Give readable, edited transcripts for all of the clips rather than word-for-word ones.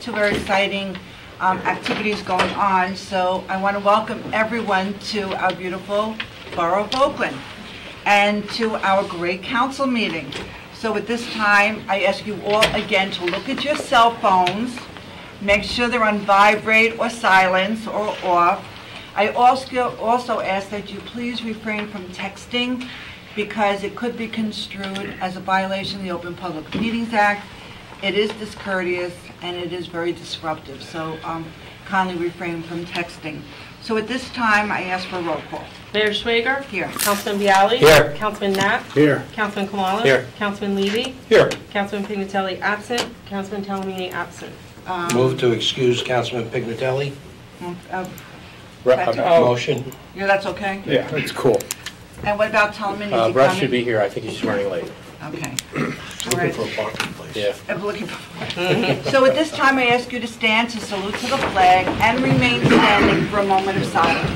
two very exciting activities going on. So I want to welcome everyone to our beautiful Borough of Oakland and to our great council meeting. So at this time, I ask you all again to look at your cell phones, make sure they're on vibrate or silence or off. I also ask that you please refrain from texting because it could be construed as a violation of the Open Public Meetings Act. It is discourteous and it is very disruptive, so kindly refrain from texting. So at this time, I ask for a roll call. Mayor Schwager? Here. Councilman Bialy? Here. Councilman Knapp? Here. Councilman Kamala? Here. Councilman Levy? Here. Councilman Pignatelli absent. Councilman Talamini absent. Move to excuse Councilman Pignatelli. Motion. Yeah, that's okay? Yeah, it's cool. And what about Talamini? Russ should be here. I think he's running late. Okay. Looking for a parking place. Yeah. I'm looking for. So at this time, I ask you to stand to salute to the flag and remain standing for a moment of silence.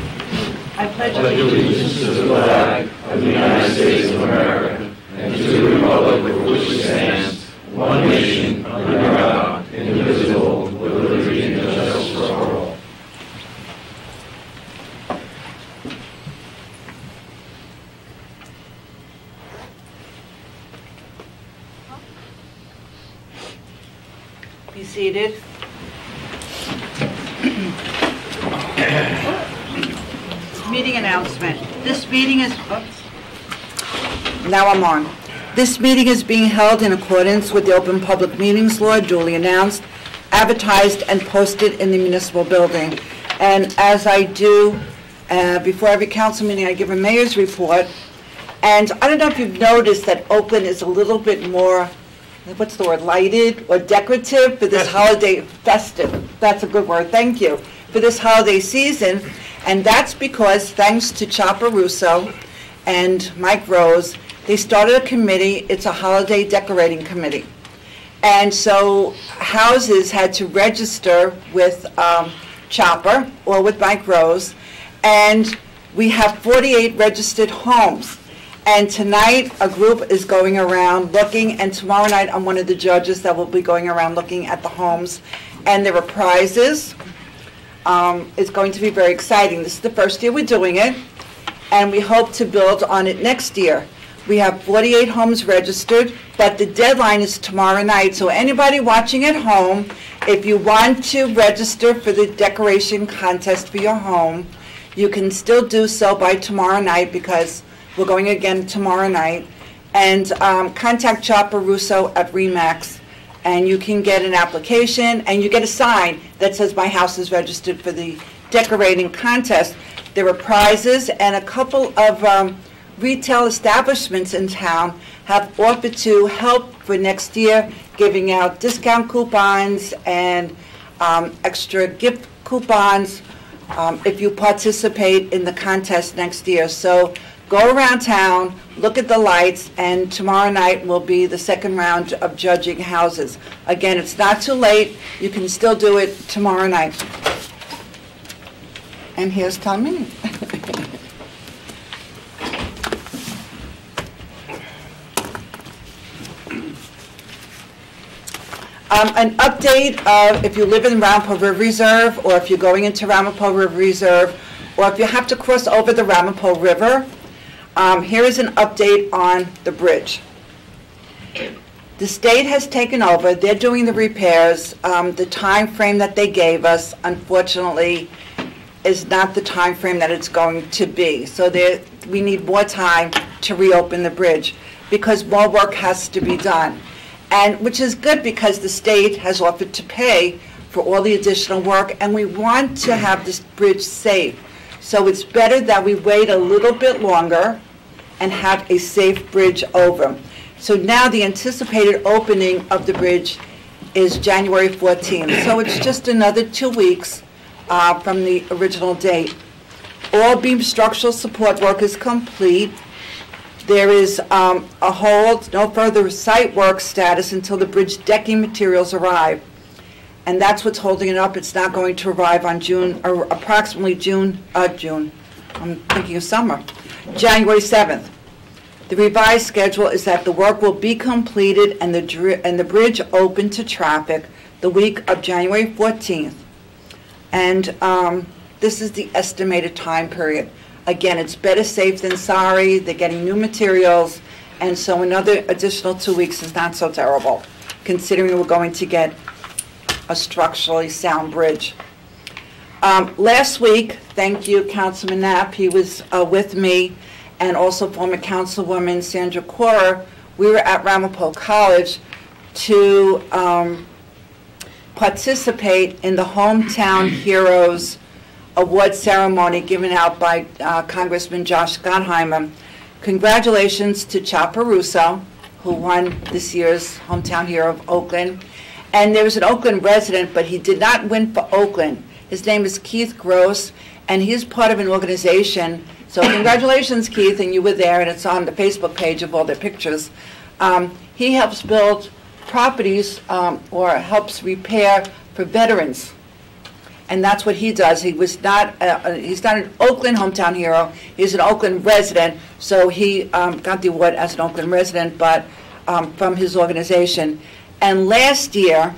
I pledge allegiance to the flag of the United States of America and to the republic for which it stands, one nation, under God, indivisible, with liberty and justice for all. Be seated. Meeting announcement. This meeting is, now I'm on. This meeting is being held in accordance with the Open Public Meetings Law, duly announced, advertised, and posted in the municipal building. And as I do, before every council meeting, I give a mayor's report. And I don't know if you've noticed that Oakland is a little bit more, what's the word, lighted or decorative for this holiday, festive. That's a good word, thank you. For this holiday season. And that's because, thanks to Chopper Russo and Mike Rose, they started a committee. It's a holiday decorating committee. And so houses had to register with Chopper or with Mike Rose. And we have 48 registered homes. And tonight, a group is going around looking, and tomorrow night, I'm one of the judges that will be going around looking at the homes. And there are prizes. It's going to be very exciting. This is the first year we're doing it, and we hope to build on it next year. We have 48 homes registered, but the deadline is tomorrow night. So anybody watching at home, if you want to register for the decoration contest for your home, you can still do so by tomorrow night because we're going again tomorrow night. And contact Chopper Russo at RE/MAX. And you can get an application, and you get a sign that says, "My house is registered for the decorating contest." There are prizes, and a couple of retail establishments in town have offered to help for next year, giving out discount coupons and extra gift coupons if you participate in the contest next year. So go around town, look at the lights, and tomorrow night will be the second round of judging houses. Again, it's not too late. You can still do it tomorrow night. And here's Talamini. An update of if you live in Ramapo River Reserve, or if you're going into Ramapo River Reserve, or if you have to cross over the Ramapo River. Here is an update on the bridge. The state has taken over. They're doing the repairs. The time frame that they gave us, unfortunately, is not the time frame that it's going to be. So we need more time to reopen the bridge because more work has to be done. And which is good because the state has offered to pay for all the additional work, and we want to have this bridge safe. So it's better that we wait a little bit longer and have a safe bridge over. So now the anticipated opening of the bridge is January 14th. So it's just another 2 weeks from the original date. All beam structural support work is complete. There is a hold, no further site work status until the bridge decking materials arrive. And that's what's holding it up. It's not going to arrive on approximately June, I'm thinking of summer, January 7th. The revised schedule is that the work will be completed and the bridge open to traffic the week of January 14th. And this is the estimated time period. Again, it's better safe than sorry. They're getting new materials, and so another additional 2 weeks is not so terrible, considering we're going to get a structurally sound bridge. Last week, thank you, Councilman Knapp, he was with me, and also former Councilwoman Sandra Cora. We were at Ramapo College to participate in the Hometown Heroes Award ceremony given out by Congressman Josh Gottheimer. Congratulations to Chopper Russo, who won this year's Hometown Hero of Oakland. And there was an Oakland resident, but he did not win for Oakland. His name is Keith Gross, and he's part of an organization. So congratulations, Keith, and you were there, and it's on the Facebook page of all their pictures. He helps build properties or helps repair for veterans. And that's what he does. He was not, he's not an Oakland Hometown Hero. He's an Oakland resident, so he got the award as an Oakland resident, but from his organization. And last year,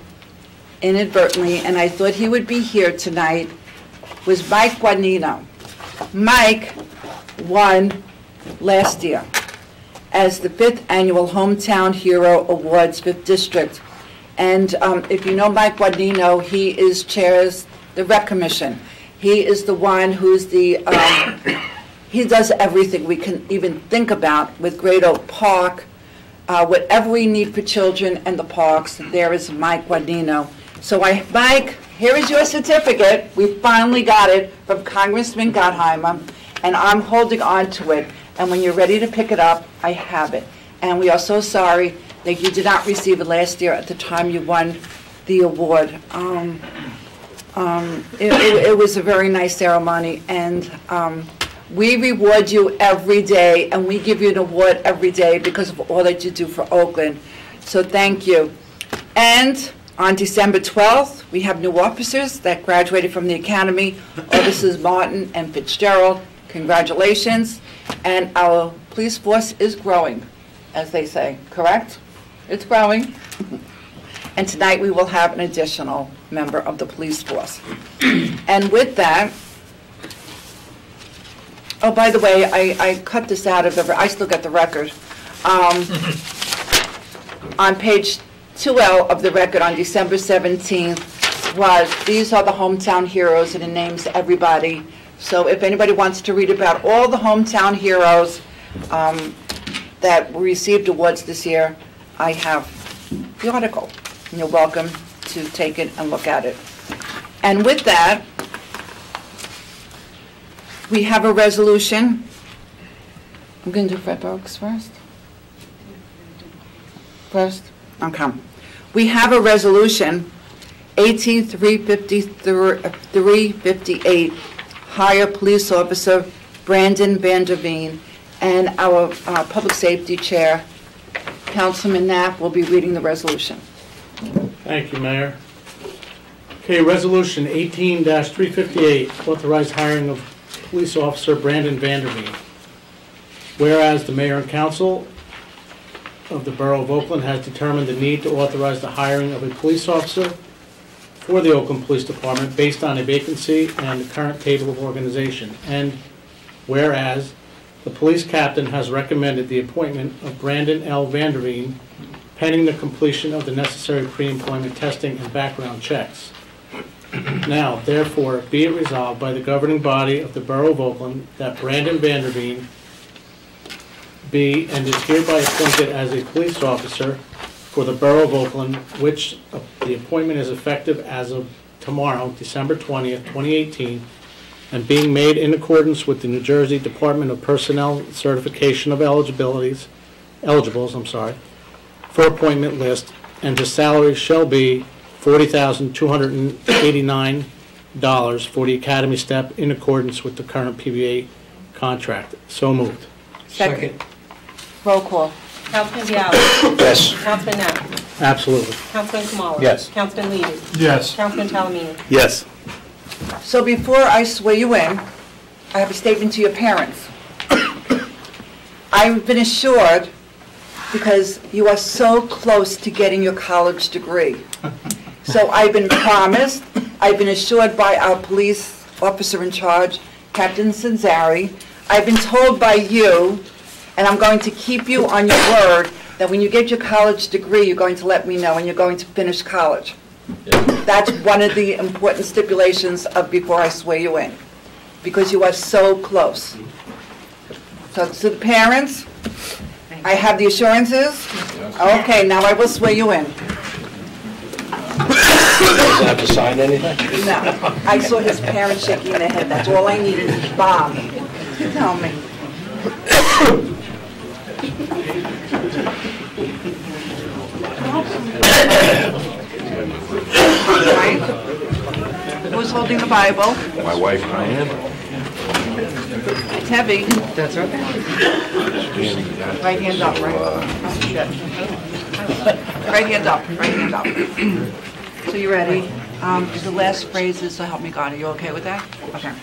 inadvertently, and I thought he would be here tonight, was Mike Guadagnino. Mike won last year as the 5th Annual Hometown Hero Awards, 5th District. And if you know Mike Guadagnino, he chairs the Rec Commission. He is the one who's the, he does everything we can even think about with Great Oak Park. Whatever we need for children and the parks, there is Mike Guadagnino. So Mike, here is your certificate. We finally got it from Congressman Gottheimer, and I'm holding on to it. And when you're ready to pick it up, I have it. And we are so sorry that you did not receive it last year at the time you won the award. It was a very nice ceremony, and we reward you every day, and we give you an award every day because of all that you do for Oakland. So thank you. And on December 12th, we have new officers that graduated from the Academy, Officers Martin and Fitzgerald. Congratulations. And our police force is growing, as they say, correct? It's growing. And tonight we will have an additional member of the police force. And with that, oh, by the way, I cut this out of I still got the record. On page 2L of the record on December 17th these are the hometown heroes, and it names everybody. So if anybody wants to read about all the hometown heroes that received awards this year, I have the article. And you're welcome to take it and look at it. And with that, we have a resolution. I'm going to do Fred Brooks first. Okay. We have a resolution, 18358, hire police officer Brandon Vanderveen, and our public safety chair, Councilman Knapp, will be reading the resolution. Thank you, Mayor. Okay, resolution 18-358, authorized hiring of police officer Brandon Vanderveen. Whereas the mayor and council of the Borough of Oakland has determined the need to authorize the hiring of a police officer for the Oakland Police Department based on a vacancy and the current table of organization. And whereas the police captain has recommended the appointment of Brandon L. Vanderveen pending the completion of the necessary pre-employment testing and background checks. Now, therefore, be it resolved by the governing body of the Borough of Oakland that Brandon Vanderveen be and is hereby appointed as a police officer for the Borough of Oakland, which the appointment is effective as of tomorrow, December 20th, 2018, and being made in accordance with the New Jersey Department of Personnel Certification of eligibles, for appointment list, and his salary shall be $40,289 for the academy step in accordance with the current PBA contract. So moved. Second. Roll call. Councilman Biallo. Yes. Councilman Knapp. Absolutely. Councilman Kamala. Yes. Councilman Levy. Yes. Councilman Talamini. Yes. So before I swear you in, I have a statement to your parents. I've been assured, because you are so close to getting your college degree. So I've been promised, I've been assured by our police officer in charge, Captain Sanzari, I've been told by you, and I'm going to keep you on your word, that when you get your college degree, you're going to let me know, and you're going to finish college. That's one of the important stipulations of before I swear you in, because you are so close. So to the parents, I have the assurances. Okay, now I will swear you in. Doesn't have to sign anything? No, I saw his parents shaking their head. That's all I needed is Bob to tell me. Right? Who's holding the Bible? My wife, Diane. It's heavy. That's right. Right hand up, right? Oh, shit. Right hand up, right hand up. So you ready? The last phrase is, so help me God. Are you okay with that? Okay.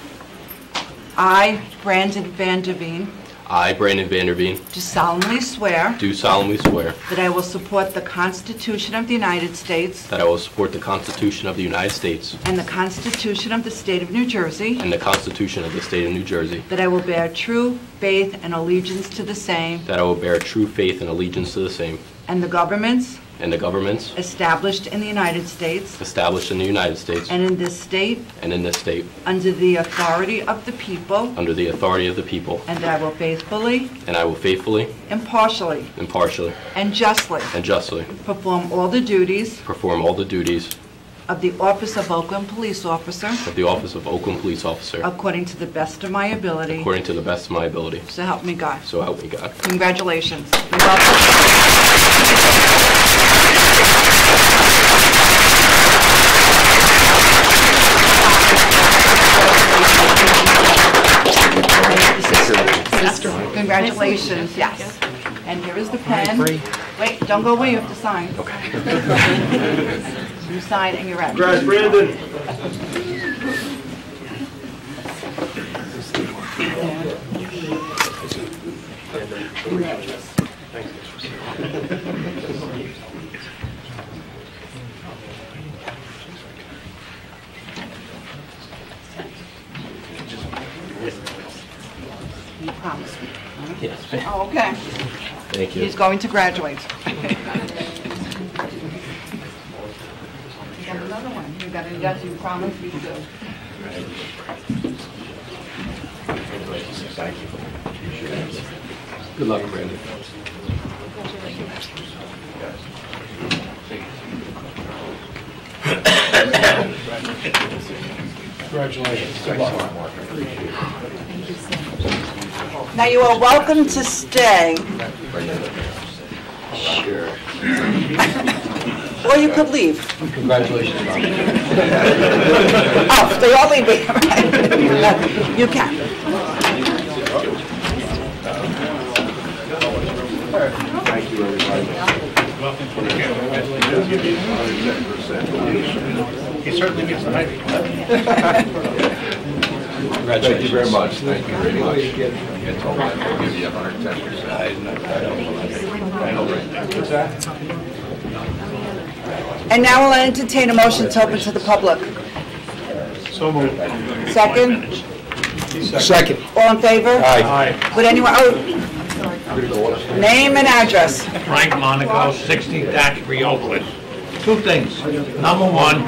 I, Brandon Vanderveen, I, Brandon Vanderveen, do solemnly swear do solemnly swear that I will support the Constitution of the United States that I will support the Constitution of the United States and the Constitution of the State of New Jersey, and the Constitution of the State of New Jersey, that I will bear true faith and allegiance to the same that I will bear true faith and allegiance to the same, and the governments and the governments established in the United States established in the United States and in this state and in this state, under the authority of the people, under the authority of the people, and that I will faithfully, and I will faithfully, impartially, impartially, and justly and justly perform all the duties perform all the duties of the office of Oakland Police Officer of the office of Oakland Police Officer according to the best of my ability. according to the best of my ability. So help me God. So help me God. Congratulations. You're welcome. Congratulations, yes. And here is the pen. Wait, don't go away, you have to sign. Okay. You sign and you're out. Congrats, Brandon. You promised me. Yes. Oh, okay. Thank you. He's going to graduate. You got another one. You got you promised you do. Thank you. Good luck, Brandon. Congratulations. Now, you are welcome to stay, Sure. or you could leave. Congratulations, Bob. Oh, they all leave here, right? You can. He certainly gets the height. Thank you very much. Thank you very much. I told him I'd give you 110%. I know, right? What's that? And now we'll entertain a motion to open to the public. So moved. Second? Second. All in favor? Aye. Would anyone, name and address. Frank Monaco, 60 Thatchbury, Oakland. Two things. Number one,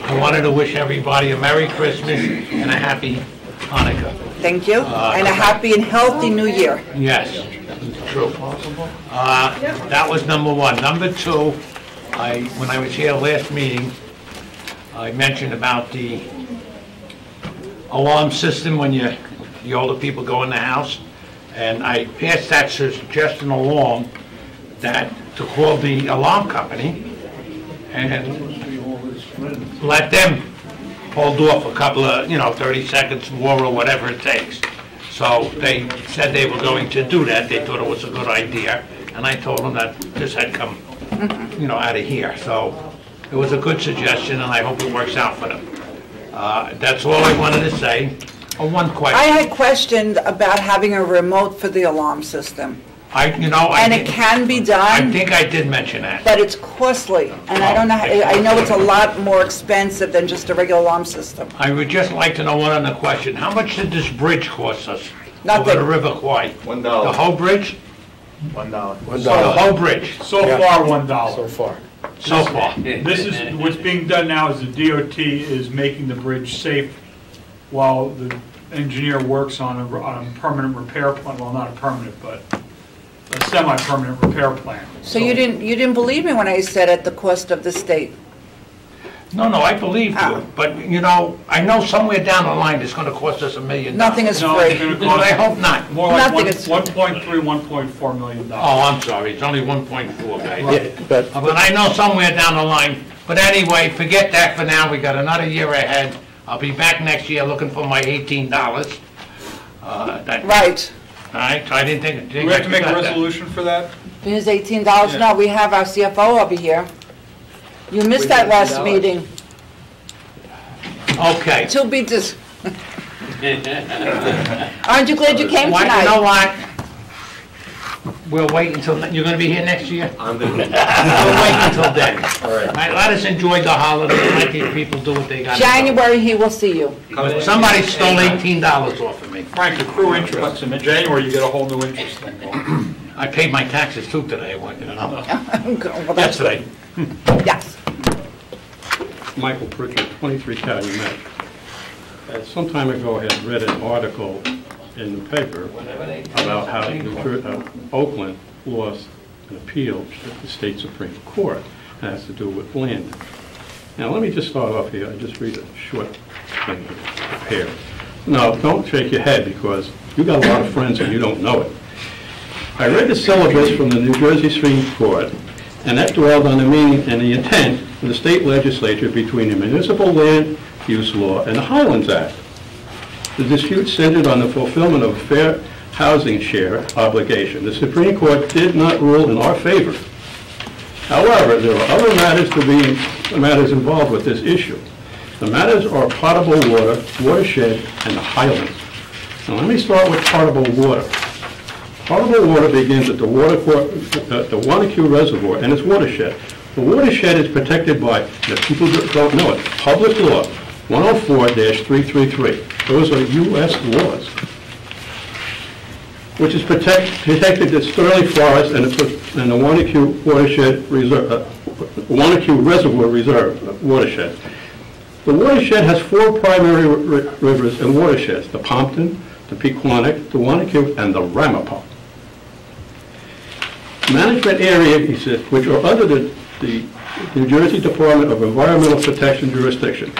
I wanted to wish everybody a Merry Christmas and a Happy Hanukkah. Thank you. And a happy and healthy new year. Yes, true. That was number one. Number two, when I was here last meeting, I mentioned about the alarm system when the older people go in the house, and I passed that suggestion along that to call the alarm company and let them hold off a couple of, 30 seconds more or whatever it takes. So they said they were going to do that. They thought it was a good idea, and I told them that this had come, out of here. So it was a good suggestion, and I hope it works out for them. That's all I wanted to say. One question. I had questioned about having a remote for the alarm system. And it can be I done, think I did mention that. but it's costly. And I don't know, I know it's a lot more expensive than just a regular alarm system. I would just like to know one other question. How much did this bridge cost us? Nothing. Over the River Kwai? $1. The whole bridge? $1. The whole bridge, So far, $1. So far. so far. This is, what's being done now is the DOT is making the bridge safe while the engineer works on a permanent repair plan, well, not a permanent, but a semi-permanent repair plan. So you didn't believe me when I said at the cost of the state? No, I believe you, but, I know somewhere down the line it's gonna cost us $1 million. Nothing is No, it's free. gonna Well, I cost hope not. more like Nothing is- 1.3, $1.4 million. Oh, I'm sorry, it's only 1.4, guys. Yeah, but But I know somewhere down the line, but anyway, forget that for now, we got another year ahead. I'll be back next year looking for my $18. Right. All right, so I didn't think. Do we have to make a resolution for that? Here's $18. No, we have our CFO over here. You missed that last meeting. Okay. To be dis... Aren't you glad you came Why, you know tonight? what? We'll wait until, you're gonna be here next year? I'm the, We'll wait until then. all right. All right, let us enjoy the holiday, let these people do what they got to do. January, he will see you. But somebody stole $18 off of me. Frank, accrue interest, and in January, you get a whole new interest thing going. I paid my taxes too today, Well, that's- yesterday. Yes. Michael Pritchard, 23 Calumet. Some time ago, I had read an article in the paper about how Oakland lost an appeal at the state Supreme Court. It has to do with land. Now, let me just start off here. I just read a short thing here. No, don't shake your head, because you got a lot of friends and you don't know it. I read the syllabus from the New Jersey Supreme Court, and that dwelled on the meaning and the intent of the state legislature between the Municipal Land Use Law and the Highlands Act. The dispute centered on the fulfillment of a fair housing share obligation. The Supreme Court did not rule in our favor. However, there are other matters involved with this issue. The matters are potable water, watershed, and the Highlands. Now, let me start with potable water. Potable water begins at the Wanacue Reservoir and its watershed. The watershed is protected by, if people don't know it, Public Law 104-333. Those are U.S. laws, which is protected the Sterling Forest and the Wanacue Watershed Reserve, Wanacue Reservoir Reserve watershed. The watershed has 4 primary rivers and watersheds: the Pompton, the Pequannock, the Wanacue, and the Ramapo. Management area, he said, which are under the New Jersey Department of Environmental Protection jurisdiction.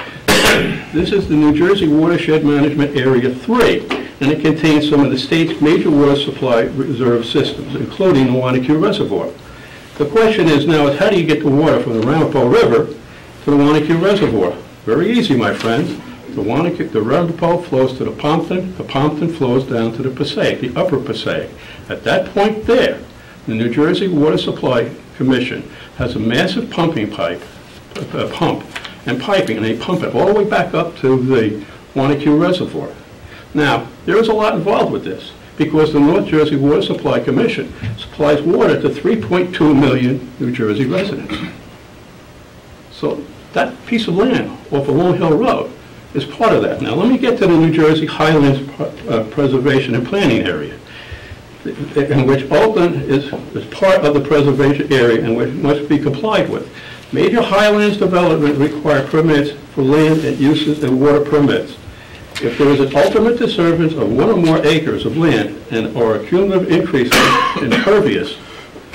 This is the New Jersey Watershed Management Area 3, and it contains some of the state's major water supply reserve systems, including the Wanacue Reservoir. The question is now is how do you get the water from the Ramapo River to the Wanacue Reservoir? Very easy, my friends. The Ramapo flows to the Pompton flows down to the Passaic, the upper Passaic. At that point there, the New Jersey Water Supply Commission has a massive pumping pipe, pump and piping, and they pump it all the way back up to the Wanacue Reservoir. Now, there is a lot involved with this, because the North Jersey Water Supply Commission supplies water to 3.2 million New Jersey residents. So that piece of land off of Long Hill Road is part of that. Now, let me get to the New Jersey Highlands Preservation and Planning Area, in which Oakland is part of the preservation area and which must be complied with. Major highlands development require permits for land and uses and water permits. If there is an ultimate disturbance of 1 or more acres of land and or a cumulative increase in impervious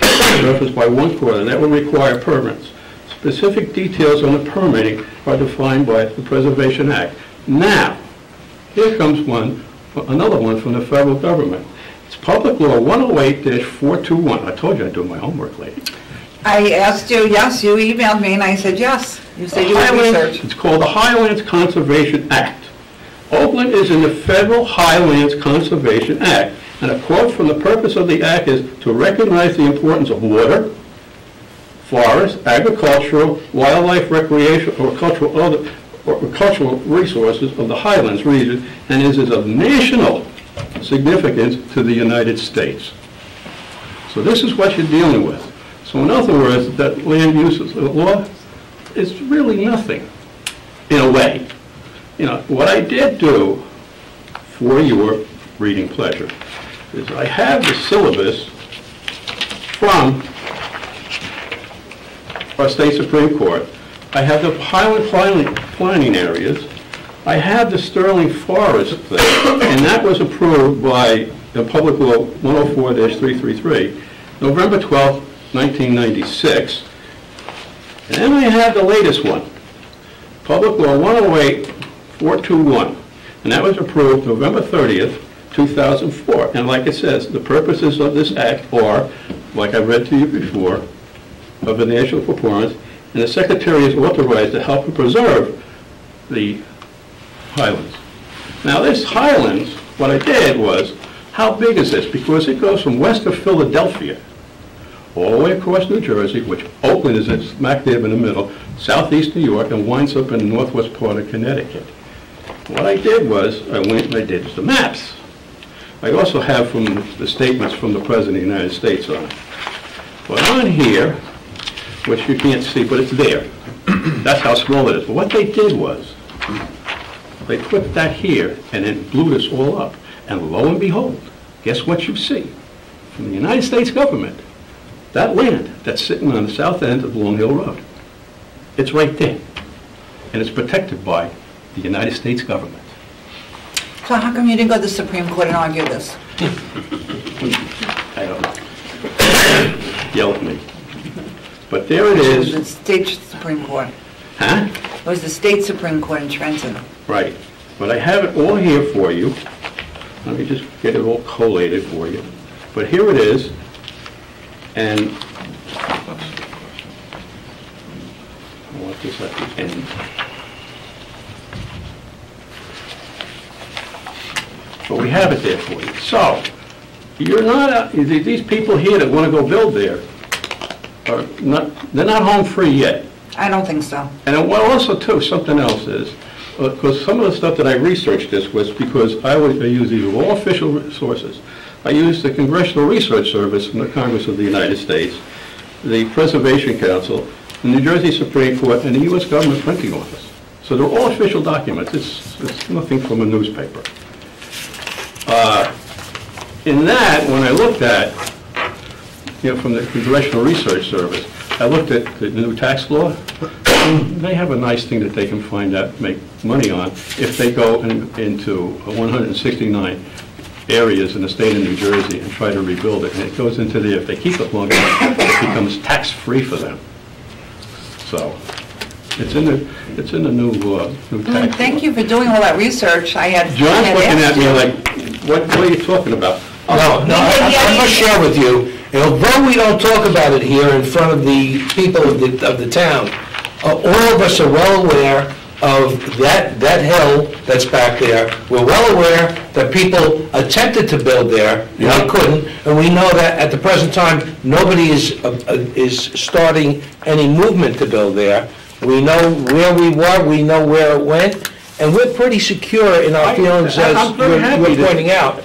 surface by 1/4, that will require permits. Specific details on the permitting are defined by the Preservation Act. Now, here comes another one from the federal government. It's Public Law 108-421. I told you I'd do my homework, lady. I asked you, yes, you emailed me, and I said yes. You said you would research. It's called the Highlands Conservation Act. Oakland is in the Federal Highlands Conservation Act, and a quote from the purpose of the act is to recognize the importance of water, forest, agricultural, wildlife, recreation, or cultural resources of the Highlands region, and is of national significance to the United States. So this is what you're dealing with. So in other words, that land use law is really nothing, in a way. What I did do for your reading pleasure is I have the syllabus from our state Supreme Court. I have the Highland planning areas. I have the Sterling Forest thing, and that was approved by the Public Law 104-333, November 12, 1996. And then I have the latest one, Public Law 108-421, and that was approved November 30th, 2004. And like it says, the purposes of this act are, like I read to you before, of the national performance, and the Secretary is authorized to help and preserve the highlands. Now this highlands, what I did was, how big is this? Because it goes from west of Philadelphia all the way across New Jersey, which Oakland is smack dab in the middle, southeast New York, and winds up in the northwest part of Connecticut. What I did was, I went and I did the maps. I also have from the statements from the President of the United States on it. But on here, which you can't see, but it's there. That's how small it is. But what they did was, they put that here and then blew this all up. And lo and behold, guess what you see? From the United States government, that land that's sitting on the south end of Long Hill Road. It's right there. And it's protected by the United States government. So how come you didn't go to the Supreme Court and argue this? I don't know. Yell at me. But there it It was the is. state Supreme Court. Huh? It was the state Supreme Court in Trenton. Right. But I have it all here for you. Let me just get it all collated for you. But here it is. And I want this at the end. But we have it there for you. So, you're not, these people here that want to go build there, they're not home free yet. I don't think so. And what also, too, something else is, because some of the stuff that I researched this was because I use these all official sources. I used the Congressional Research Service from the Congress of the United States, the Preservation Council, the New Jersey Supreme Court, and the U.S. Government Printing Office. So they're all official documents. It's nothing from a newspaper. In that, when I looked at, from the Congressional Research Service, I looked at the new tax law. They have a nice thing that they can find out, make money on, if they go into 169 areas in the state of New Jersey and try to rebuild it. And it goes into there, if they keep it long enough, it becomes tax-free for them. So, it's in the new tax Thank law. you for doing all that research. John's looking at me like, what are you talking about? No, I must share with you, and although we don't talk about it here in front of the people of the town, all of us are well aware of that hill that's back there. We're well aware that people attempted to build there, and they couldn't, and we know that at the present time, nobody is starting any movement to build there. We know where we were, we know where it went, and we're pretty secure in our feelings, as you're pointing out.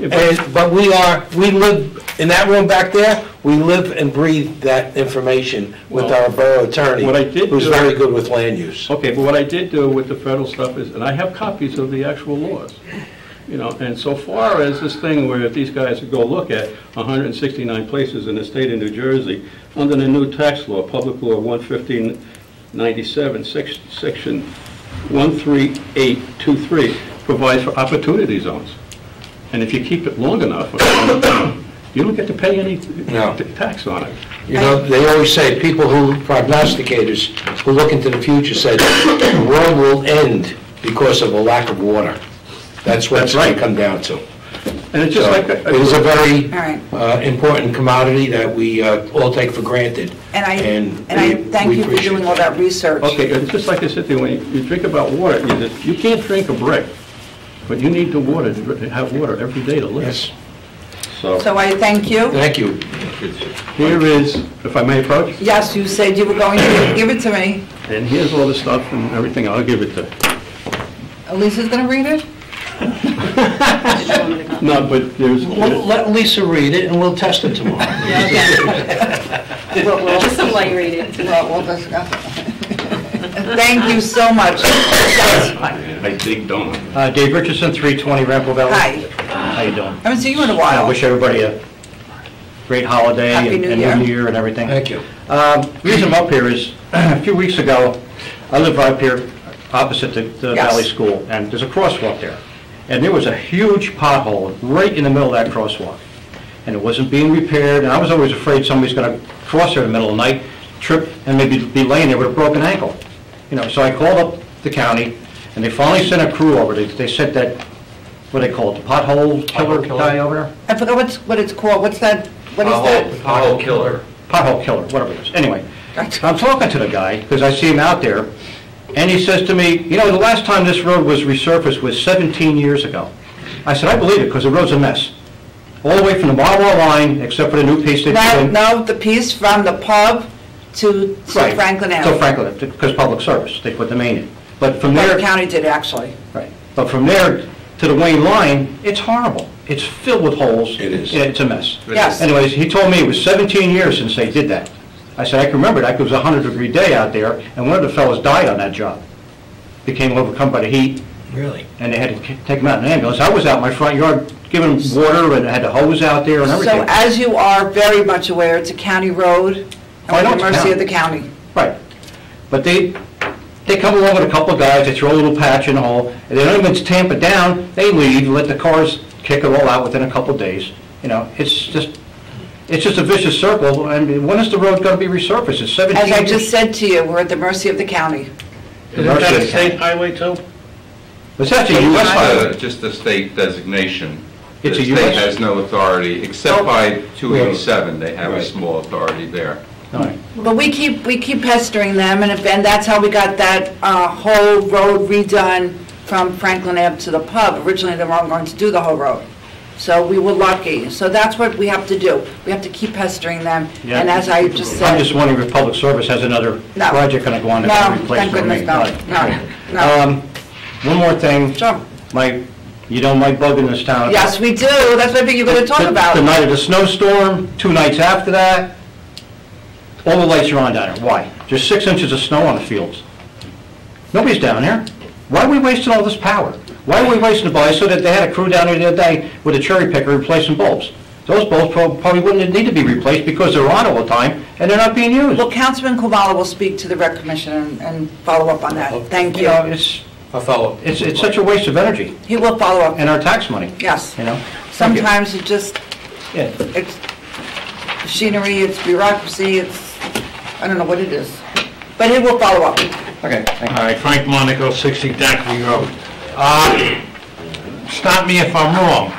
But we live in that room back there. We live and breathe that information with our borough attorney, who's very good with land use. Okay, but what I did do with the federal stuff is, and I have copies of the actual laws, and so far as this thing where if these guys go look at 169 places in the state of New Jersey, under the new tax law, Public Law 11597, section 13823, provides for opportunity zones. And if you keep it long enough, you don't get to pay any tax on it. They always say, prognosticators who look into the future say the world will end because of a lack of water. That's what it's going to come down to. And it's just it is a very important commodity that we all take for granted. And I thank you for doing all that research. Okay, it's just like I said to you, when you drink about water, you can't drink a brick, but you need the water to have water every day to live. Yes. So I thank you. Thank you. Here is, if I may approach? Yes, you said you were going to give it to me. And here's all the stuff and everything. I'll give it to. Elisa's going to read it? No, but there's, Well, let Lisa read it, and we'll test it tomorrow. Just some light reading tonight. We'll discuss it. Thank you so much. Yes. I dig don't. Dave Richardson, 320 Rampart Valley. Hi, How you doing? haven't seen you in a I while. wish everybody a great holiday Happy and New and Year. New Year and everything. Thank you. The reason I'm up here is, a few weeks ago, I live right up here opposite the Yes. Valley School, and there's a crosswalk there. And there was a huge pothole right in the middle of that crosswalk. And it wasn't being repaired, and I was always afraid somebody's gonna cross there in the middle of the night, trip, and maybe be laying there with a broken ankle. You know, so I called up the county, and they finally sent a crew over. They sent that, what do they call it, the pothole killer guy over there? I forgot what it's called. What's that? What is that? Pothole killer. Pothole killer, whatever it is. Anyway, Gotcha. I'm talking to the guy, because I see him out there, and he says to me, you know, the last time this road was resurfaced was 17 years ago. I said, I believe it, because the road's a mess. All the way from the Marlboro line, except for the new piece they put in. No, the piece from the pub to Right. Franklin So Avenue. Franklin, because public service, they put the main in. But from Well, there, the county did, actually. right, but from there to the Wayne line, it's horrible. It's filled with holes. It is. Yeah, it's a mess. Yes. Anyways, he told me it was 17 years since they did that. I said, I can remember that, because it was a 100-degree day out there, and one of the fellows died on that job. Became overcome by the heat, Really? and they had to take him out in an ambulance. I was out in my front yard giving him water, and had the hose out there and So everything. as you are very much aware, it's a county road, I and know we're at the it's mercy county. of the county. Right. But they come along with a couple of guys, they throw a little patch in the hole, and they don't even tamp it down, they leave, let the cars kick it all out within a couple of days. You know, it's just a vicious circle, and when is the road gonna be resurfaced? It's 17 As years. I just said to you, we're at the mercy of the county. Isn't that a state highway too? It's actually a US highway. Just a state designation. It's a The state US has no authority, except by 287, they have a small authority there. All right. But we keep pestering them, and that's how we got that whole road redone from Franklin Ave to the pub. Originally, they weren't going to do the whole road. So we were lucky. So that's what we have to do. We have to keep pestering them. Yeah. And as I just I'm said, just wondering if public service has another No. project gonna go on no, that can replace thank the goodness, main. no, All right. no. One more thing, Sure. you know my bug in this town. Yes, we do. That's what I think you're going to talk The about. night of the snowstorm, 2 nights after that, all the lights are on down there. Why? There's 6 inches of snow on the fields. Nobody's down there. Why are we wasting all this power? Why are we wasting the bulbs? So that they had a crew down there the other day with a cherry picker replacing bulbs. Those bulbs probably wouldn't need to be replaced because they're on all the time and they're not being used. Well, Councilman Kumala will speak to the rec commission and follow up on that. Thank You you. know, I'll follow. it's such a waste of energy He will follow up. and our tax money, Yes. you know? Thank you. Sometimes it just, Yeah. it's machinery, it's bureaucracy, it's, I don't know what it is. But he will follow up. Okay, thank you. All right, Frank Monaco, 60 Daiquiri Road. Stop me if I'm wrong,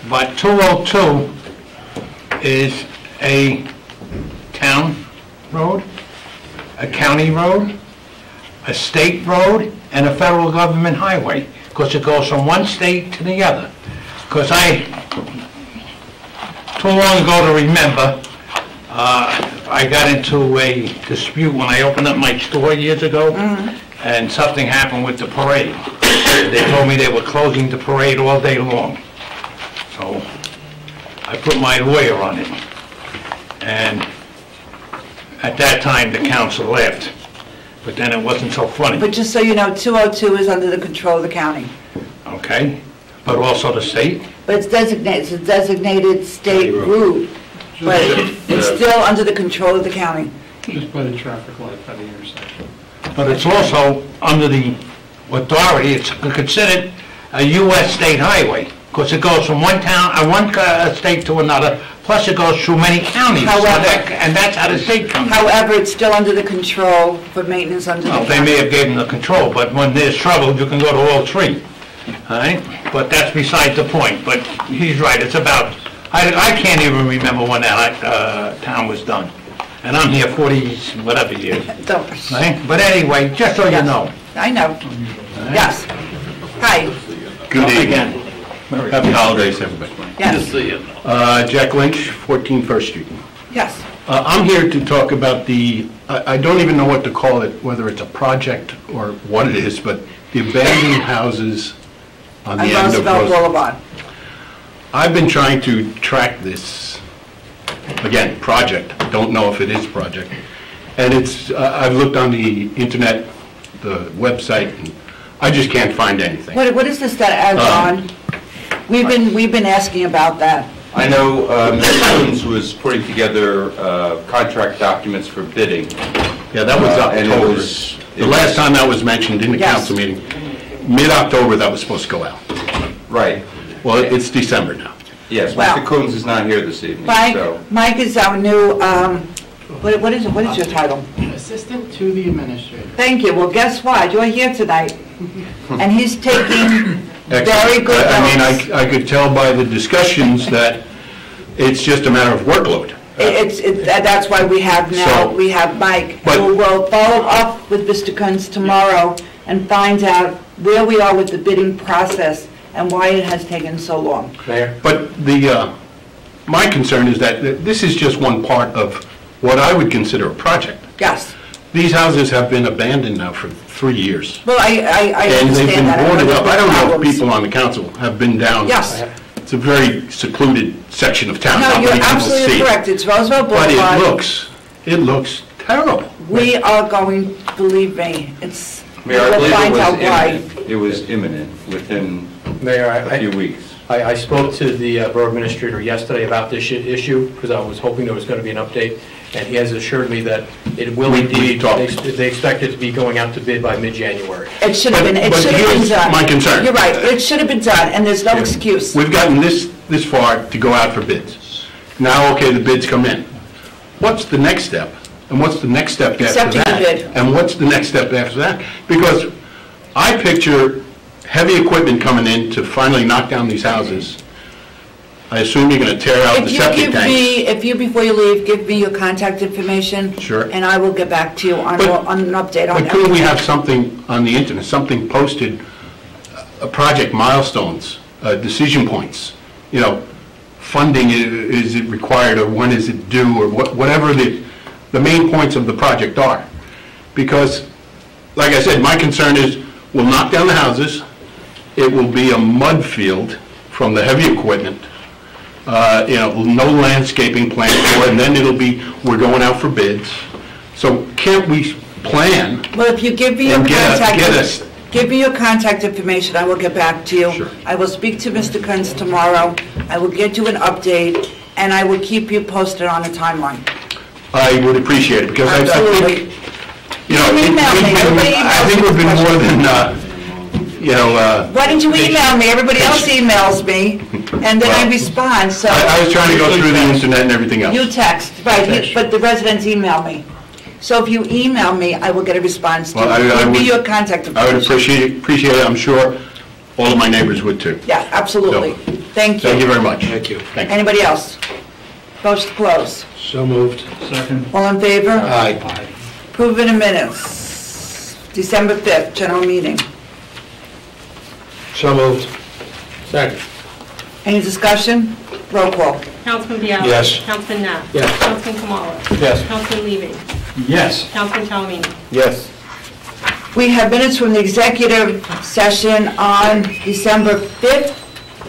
but 202 is a town road, a county road, a state road, and a federal government highway, because it goes from one state to the other. Because too long ago to remember, I got into a dispute when I opened up my store years ago, and something happened with the parade. They told me they were closing the parade all day long. So I put my lawyer on it. And at that time, the council laughed. But then it wasn't so funny, But just so you know, 202 is under the control of the county. okay? But also the state. But it's a designated state route, but it's still under the control of the county. Just by the traffic light by the intersection. But it's also under the authority, it's considered a U.S. state highway, because it goes from one state to another, plus it goes through many counties. However- And that's how the state comes. However, it's still under the control for maintenance under the Well, they county. may have given the control, but when there's trouble, you can go to all three, all right? But that's beside the point, but he's right, it's about, I can't even remember when that town was done. And I'm here 40, whatever years, Don't- right? But anyway, just so you know. I know. Yes. Hi. Good evening. Again. Happy holidays, everybody. Yes. Jack Lynch, 14 First Street. Yes. I'm here to talk about I don't even know what to call it, whether it's a project or what it is, but the abandoned houses on the On end of Roosevelt Roosevelt. Boulevard. I've been trying to track this, again, project, don't know if it is project, and it's, I've looked on the internet, the website, and I just can't find anything. What is this that adds on? We've been asking about that. I know Ms. Coons was putting together contract documents for bidding. Yeah, that was And it October. was- The last time that was mentioned in the Yes. council meeting, mid-October, that was supposed to go out. Right, Well, it's December now. yes, Well- Mr. Coons is not here this evening, Mike, so. Mike is our new, what is your title? Assistant to the administrator. Thank you. Well, guess what? You're here tonight, and he's taking very good I mean, notes. I could tell by the discussions that it's just a matter of workload. That's why we have now, So- we have Mike, But- who will follow up with Mr. Kunz tomorrow and find out where we are with the bidding process and why it has taken so long. Mayor? But my concern is that this is just one part of what I would consider a project. Yes. These houses have been abandoned now for 3 years. Well, I And they've been understand that. boarded up. I don't know if Problems. people on the council have been down. Yes. It's a very secluded section of town. No, Not you're many people absolutely see it. correct. It's Roosevelt But Boulevard. it looks terrible. We are going, believe me, it's, Mayor, I we'll believe find out it why. was imminent. It was imminent, within Mayor, a few weeks. I spoke to the borough administrator yesterday about this issue, because I was hoping there was going to be an update, and he has assured me that it will We indeed, talked. they expect it to be going out to bid by mid-January. It should have been, it But should have been here's done. my concern. You're right, it should have been done, and there's no excuse. We've gotten this far to go out for bids. Now, okay, the bids come in. What's the next step? And what's the next step after that? Accepting the bid. And what's the next step after that? Because I picture heavy equipment coming in to finally knock down these houses. I assume you're going to tear out the If you septic give tanks. me, if you, before you leave, give me your contact information. Sure. And I will get back to you on But- an update on But couldn't we everything. have something on the internet, something posted, project milestones, decision points? You know, funding, is it required, or when is it due, or whatever the main points of the project are. Because, like I said, my concern is, we'll knock down the houses, it will be a mud field from the heavy equipment, no landscaping plan for it, and then it'll be, we're going out for bids. So can't we plan Well, if you give me your and get contact, us, give me your contact information, I will get back to you. Sure. I will speak to Mr. Kunz tomorrow, I will get you an update, and I will keep you posted on a timeline. I would appreciate it, because I Absolutely. think, you know, You can email me. Everybody I think emails we've been me more than, Why didn't you email me? Everybody else emails me, and then I Well, respond, so. I was trying to go through the internet and everything else. You text, right, Text. but the residents email me. So if you email me, I will get a response to Well, I you. Give me would- your contact I information. would appreciate it, I'm sure all of my neighbors would too. Yeah, absolutely. No. Thank you. Thank you very much. Thank you. Thank you. Anybody else? Motion to close. So moved. Second. All in favor? Aye. Approve the minutes. December 5th, general meeting. So moved. Second. Any discussion? Roll call. Councilman Biallo. Yes. Councilman Net. Yes. Councilman Kamala. Yes. Councilman Levy. Yes. Councilman Talamini. Yes. We have minutes from the executive session on December 5th,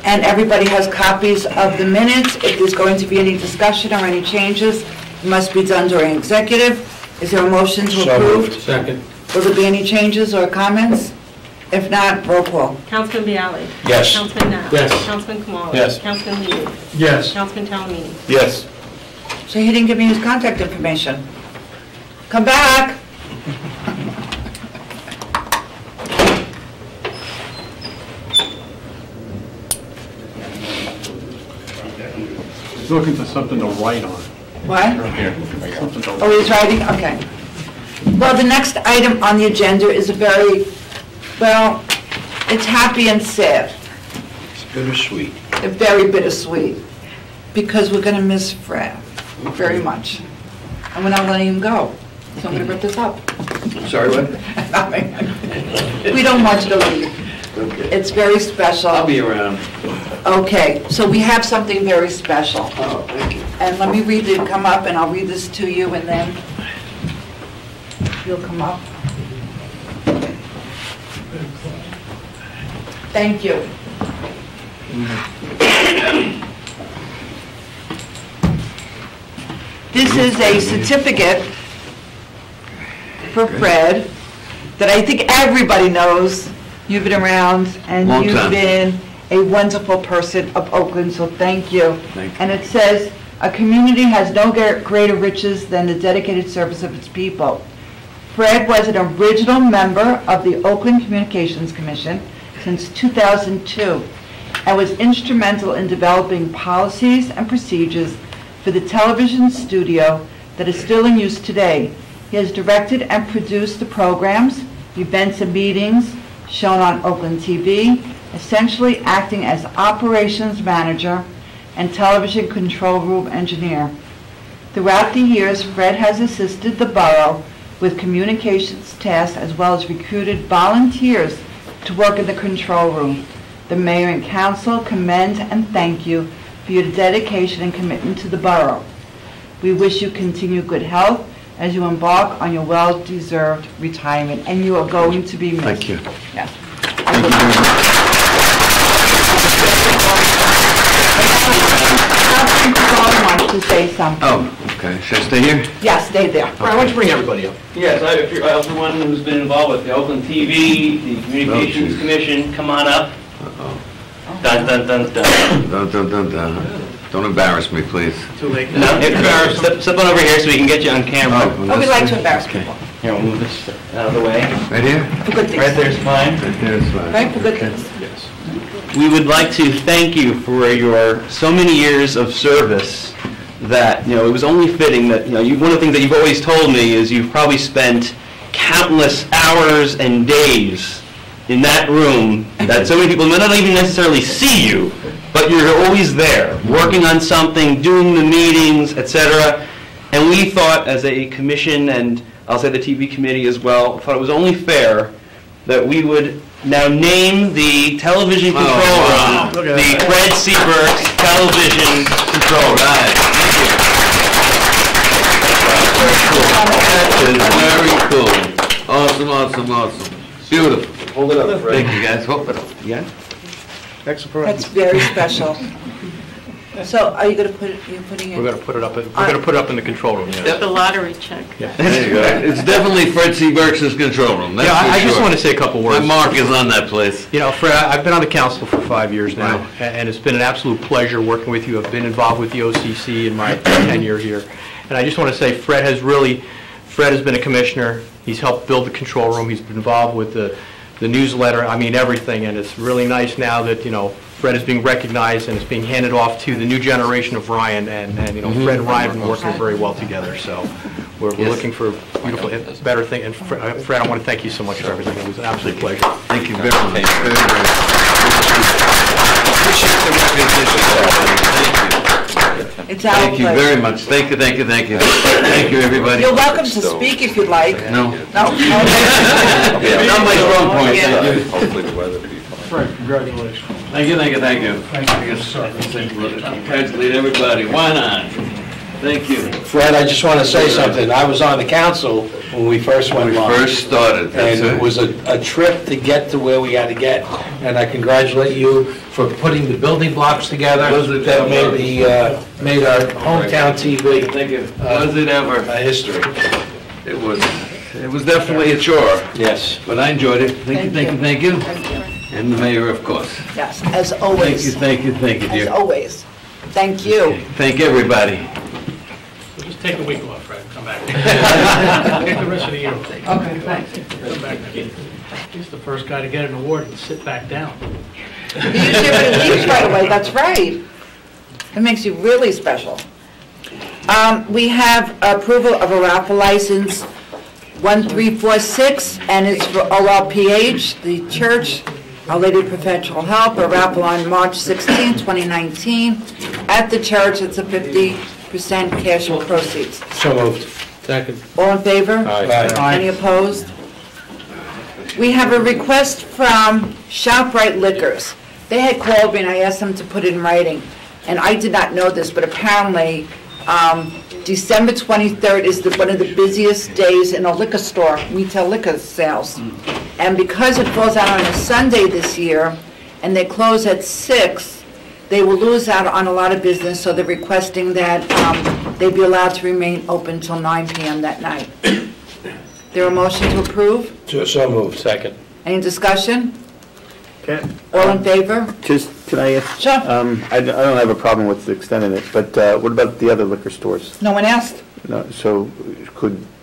and everybody has copies of the minutes. If there's going to be any discussion or any changes, it must be done during executive. Is there a motion to So approve? moved. Second. Will there be any changes or comments? If not, roll call. Councilman Biallo. Yes. Councilman Net. Yes. Councilman Kamala. Yes. Councilman Levy. Yes. Councilman Talamini. Yes. So he didn't give me his contact information. Come back. He's looking for something to write on. What? Something to Oh, he's writing, okay. Well, the next item on the agenda is a very, well, it's happy and sad. It's bittersweet. Very bittersweet, because we're gonna miss Fred very much. And we're not letting him go, so I'm gonna rip this up. Sorry, what? We don't want you to leave. It's very special. I'll be around. Okay, so we have something very special. Oh, thank you. And let me read it, come up, and I'll read this to you, and then you'll come up. Thank you. This is a certificate for Fred that I think everybody knows. You've been around and Long you've time. been a wonderful person of Oakland, so thank you. Thank you. And it says, "A community has no greater riches than the dedicated service of its people." Fred was an original member of the Oakland Communications Commission since 2002 and was instrumental in developing policies and procedures for the television studio that is still in use today. He has directed and produced the programs, events and meetings shown on Oakland TV, essentially acting as operations manager and television control room engineer. Throughout the years, Fred has assisted the borough with communications tasks as well as recruited volunteers to work in the control room. The mayor and council commend and thank you for your dedication and commitment to the borough. We wish you continued good health as you embark on your well-deserved retirement, and you are going to be missed. Thank you. Yes. Thank you very much. Councilman Crisolo wants to say something. Oh, okay. Should I stay here? Yes, stay there. Brian, why don't you bring everybody up? Yes, I was the one who's been involved with the Oakland TV, the Communications geez. Commission. Come on up. Uh-oh. Dun, dun, dun, dun. Dun, dun, dun, dun. Don't embarrass me, please. Too late. No, step on over here so we can get you on camera. Oh, we like to embarrass people. Here, we'll move this out of the way. Right here? For good things. Right there's fine. Right there is fine. Right, for good things. We would like to thank you for your so many years of service that, it was only fitting that, one of the things that you've always told me is you've probably spent countless hours and days in that room that so many people may not even necessarily see you, but you're always there, working on something, doing the meetings, etc. And we thought as a commission, and I'll say the TV committee as well, thought it was only fair that we would now name the television control room the Fred Seaburg Television Control Room. That is very cool. Awesome, awesome, awesome. Beautiful. Hold it up, Fred. Thank you, guys. Hold it up. Yeah? That's very special. So are you going to put it, you're putting it? We're going to put it up, we're going to put it up in the control room, yes. The lottery check. There you go. It's definitely Fred C. Burks' control room. That's Yeah, I for just sure. want to say a couple words. My mark is on that place. Fred, I've been on the council for 5 years now, Right. and it's been an absolute pleasure working with you. I've been involved with the OCC in my tenure here. And I just want to say Fred has been a commissioner. He's helped build the control room. He's been involved with the newsletter, everything. And it's really nice now that, Fred is being recognized and it's being handed off to the new generation of Ryan. And Fred and Ryan have been working very well together. So we're looking for beautiful, better thing. And Fred, I want to thank you so much for everything. It was an absolute pleasure. Thank you very much. Very, very much. Appreciate the recognition. It's our Thank you pleasure. very much. Thank you, thank you, thank you. Thank you, everybody. You're welcome to speak if you'd like. No. No? Not my strong point, Yeah. thank you. Hopefully the weather will be fine. Fred, congratulations. Thank you, thank you, thank you. Thank you. Congratulate everybody. Why not? Thank you. Fred, I just want to say something. I was on the council when we first When went we live. first started, that's And it it. was a trip to get to where we had to get. And I congratulate you for putting the building blocks together Was it that ever? made our hometown TV Thank you. Was it ever? a history. It was definitely a chore, Yes. but I enjoyed it. Thank you, thank you, thank you. Thank you. And the mayor, of course. Yes, as Thank you, always. thank you, thank you, As dear. always. Thank you. Thank everybody. Just take a week off, Fred, come back. Take the rest of the year off. Okay, thanks. Come back. He's the first guy to get an award and sit back down. You usually release right away, that's right. It makes you really special. We have approval of a raffle license 1346, and it's for OLPH, the Church, Our Lady of Perpetual Help, a raffle on March 16, 2019. At the church, it's a 50% cash proceeds. So moved. Second. All in favor? Aye. Any opposed? We have a request from ShopRite Liquors. They had called me and I asked them to put it in writing. And I did not know this, but apparently December 23rd is one of the busiest days in a liquor store, retail liquor sales. And because it falls out on a Sunday this year, and they close at 6, they will lose out on a lot of business, so they're requesting that they be allowed to remain open till 9 PM that night. There a motion to approve? So moved. Second. Any discussion? Okay. All in favor? Just, can I ask? Sure. I don't have a problem with extending it, but what about the other liquor stores? No one asked. No, so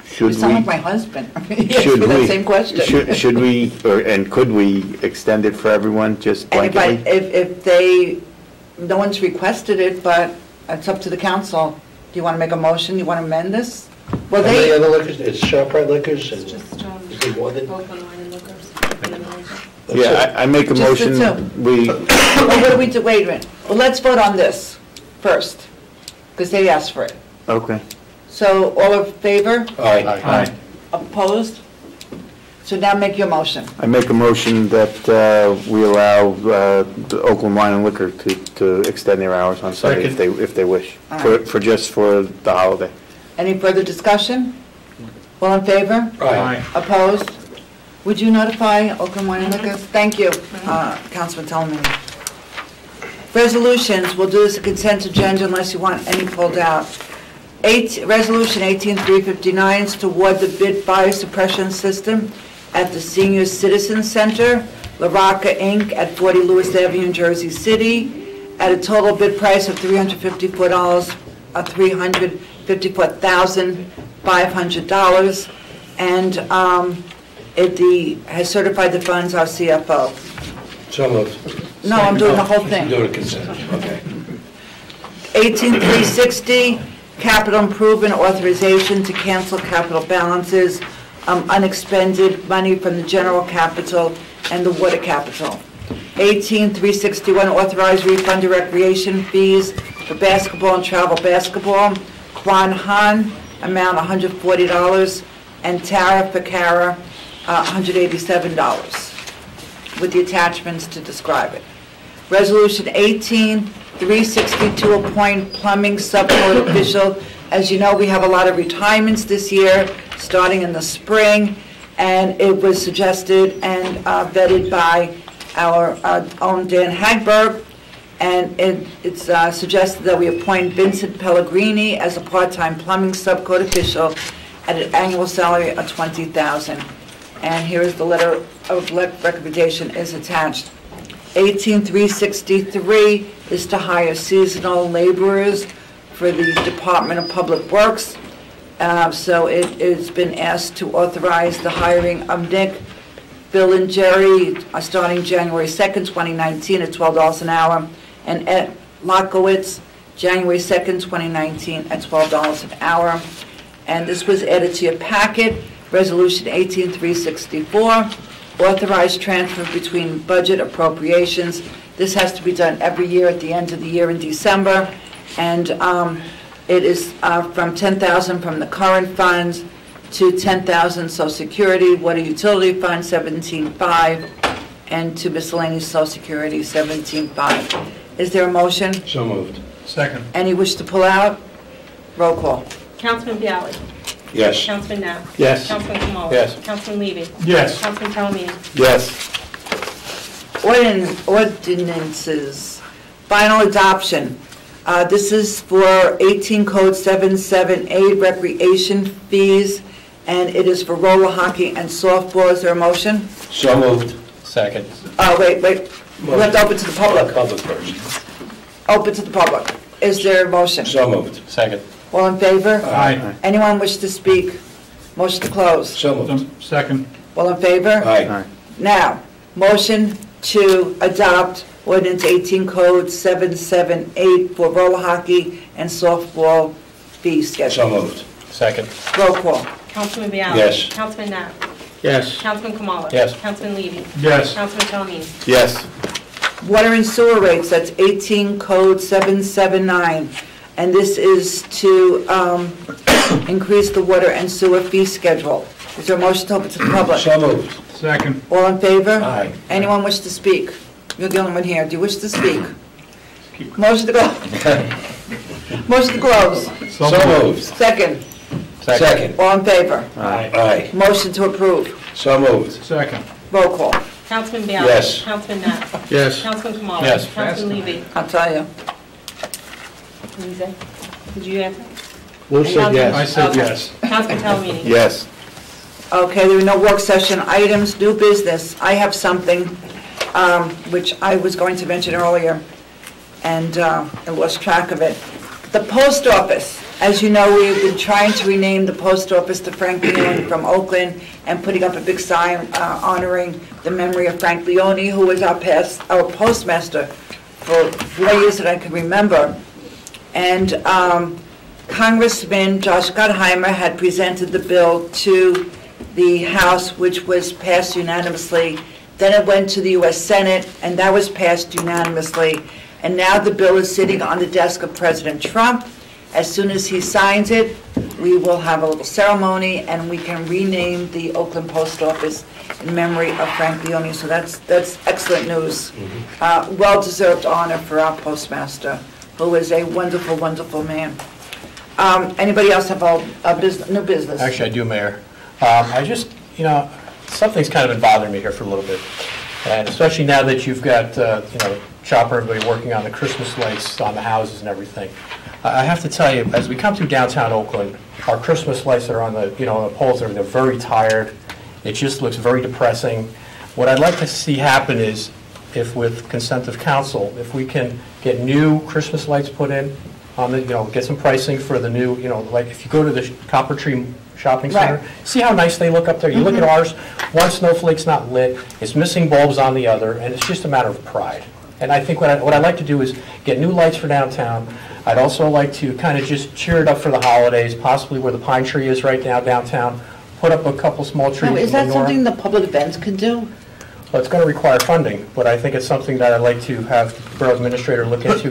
should You sound like my we? husband. He asked Should me the we? same question. Should we, and could we extend it for everyone, just And blanketly? if they, no one's requested it, but it's up to the council. Do you want to make a motion? You want to amend this? Well, How many they, other liquors? It's ShopRite Liquors and... Just, Is there more than... Oakland Wine and Liquors. Yeah, I make a Just the motion, we, well, what do we do? Wait a minute. Well, let's vote on this first, because they asked for it. okay. So, all in favor? Aye. Opposed? So now make your motion. I make a motion that we allow the Oakland Wine and Liquor to extend their hours on Sunday if they wish, All right. for just for the holiday. Any further discussion? All in favor? Aye. Opposed? Would you notify Oakland Wine and Liquor? Thank you, Councilman Tolman. Resolutions, we'll do this a consent agenda unless you want any pulled out. Resolution 18359 is to award the bid fire suppression system at the Senior Citizen Center, La Rocca Inc., at 40 Lewis Avenue, New Jersey City, at a total bid price of $354,500, and it has certified the funds, our CFO. So moved. No, I'm doing the whole thing. Do it consent, okay. 18360, capital improvement authorization to cancel capital balances, unexpended money from the general capital and the water capital. 18361, authorized refund of recreation fees for basketball and travel basketball. Kwan Han, amount $140, and Tara Fakara, $187, with the attachments to describe it. Resolution 18362, appoint plumbing subcode official. As you know, we have a lot of retirements this year, starting in the spring, and it was suggested and vetted by our own Dan Hagberg, and it's suggested that we appoint Vincent Pellegrini as a part-time plumbing subcode official at an annual salary of $20,000. And here is the letter of recommendation is attached. 18363 is to hire seasonal laborers for the Department of Public Works. So it has been asked to authorize the hiring of Nick, Bill, and Jerry starting January 2nd, 2019 at $12 an hour, and Ed Lokowitz, January 2nd, 2019 at $12 an hour. And this was added to your packet. Resolution 18364, authorized transfer between budget appropriations. This has to be done every year at the end of the year in December, and it is from $10,000 from the current funds to $10,000 Social Security, Water Utility Fund $17,500, and to miscellaneous Social Security $17,500. Is there a motion? So moved. Second. Any wish to pull out? Roll call. Councilman Bialy. Yes. Councilman Knapp. Yes. Councilman Kamala. Yes. Councilman Levy. Yes. Councilman Talamini. Yes. Ordinances, final adoption. This is for 18 Code 778 recreation fees, and it is for roller hockey and softball. Is there a motion? So moved. Second. Wait. We have to open to the public. Public first. Open to the public. Is there a motion? So moved. Second. All in favor? Aye. Anyone wish to speak? Motion to close. So moved. Second. All in favor? Aye. Now, motion to adopt ordinance 18 Code 778 for roller hockey and softball fee So schedule. moved. Second. Roll call. Councilman Bialy. Yes. Councilman Knapp. Yes. Councilman Kamala. Yes. Councilman Levy. Yes. Councilman Talamini. Yes. Water and sewer rates, that's 18 Code 779. And this is to increase the water and sewer fee schedule. Is there a motion to open to the public? So moved. Second. All in favor? Aye. Anyone wish to speak? You're the only one here. Do you wish to speak? Motion to go. Motion to close. So moved. Second. Second. All in favor? Aye. Motion to approve. So moved. Second. Roll call. Councilman Bailey? Yes. Councilman Net? Yes. Councilman Kamala? Yes. Councilman Levy? I'll tell you. Lisa? Did you answer? Lou said yes. I said Okay. yes. Councilman Talamini? Yes. Okay, there are no work session items, new business. I have something which I was going to mention earlier, and I lost track of it. The post office, as you know, we've been trying to rename the post office to Frank Leone from Oakland and putting up a big sign honoring the memory of Frank Leone, who was our postmaster for 4 years that I can remember. And Congressman Josh Gottheimer had presented the bill to the House, which was passed unanimously. Then it went to the U.S. Senate, and that was passed unanimously. And now the bill is sitting on the desk of President Trump. As soon as he signs it, we will have a little ceremony, and we can rename the Oakland Post Office in memory of Frank Leone. So that's excellent news. Well-deserved honor for our postmaster, who is a wonderful, wonderful man. Anybody else have a new business? Actually, I do, Mayor. I just, something's kind of been bothering me here for a little bit. And especially now that you've got, Chopper, everybody working on the Christmas lights on the houses and everything. I have to tell you, as we come through downtown Oakland, our Christmas lights that are on the, on the poles, they're very tired. It just looks very depressing. What I'd like to see happen is, if with consent of council, if we can get new Christmas lights put in, on the, get some pricing for the new, like if you go to the Copper Tree Shopping Center, Right. see how nice they look up there. You look at ours, one snowflake's not lit, it's missing bulbs on the other, and it's just a matter of pride. And I think what I'd like to do is get new lights for downtown. I'd also like to kind of just cheer it up for the holidays, possibly where the pine tree is right now downtown, put up a couple small trees. Now, is that something the public events can do? Well, it's going to require funding, but I think it's something that I'd like to have the borough administrator look into.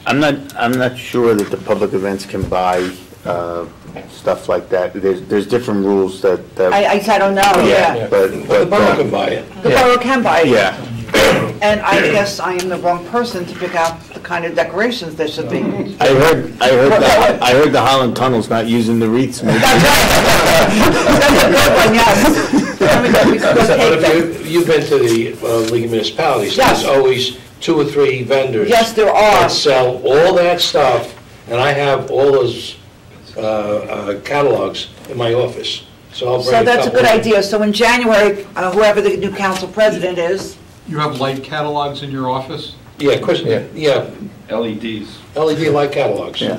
I'm not sure that the public events can buy stuff like that. There's different rules that. I don't know, yeah. But The borough can buy it. The borough can buy it. Yeah. And I guess I am the wrong person to pick out the kind of decorations there should be. I heard the Holland Tunnel's not using the wreaths. That's a good one, yes. But if you've been to the League of Municipalities, Yes. there's always 2 or 3 vendors. Yes, there are. That sell all that stuff, and I have all those catalogs in my office. So I'll bring So that's a couple good of- idea. So in January, whoever the new council president is, You have light catalogs in your office? Yeah, yeah, LEDs. LED light catalogs. Yeah.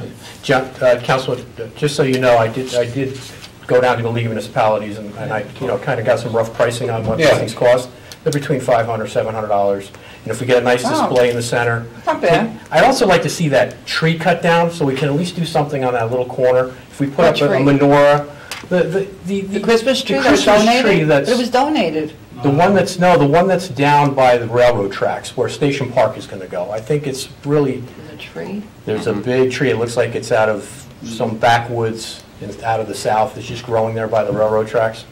Councilman, just so you know, I did go down to the League of Municipalities, and I, kind of got some rough pricing on what these Yeah. things cost. They're between $500, $700. And if we get a nice Wow. display in the center. Not bad. I'd also like to see that tree cut down, so we can at least do something on that little corner. If we put What up a tree? menorah, the Christmas tree the that was Christmas donated? tree But that's- it was donated. the one that's down by the railroad tracks, where Station Park is going to go. I think it's really, There's a tree. there's a big tree, it looks like it's out of some backwoods, out of the south, it's just growing there by the railroad tracks.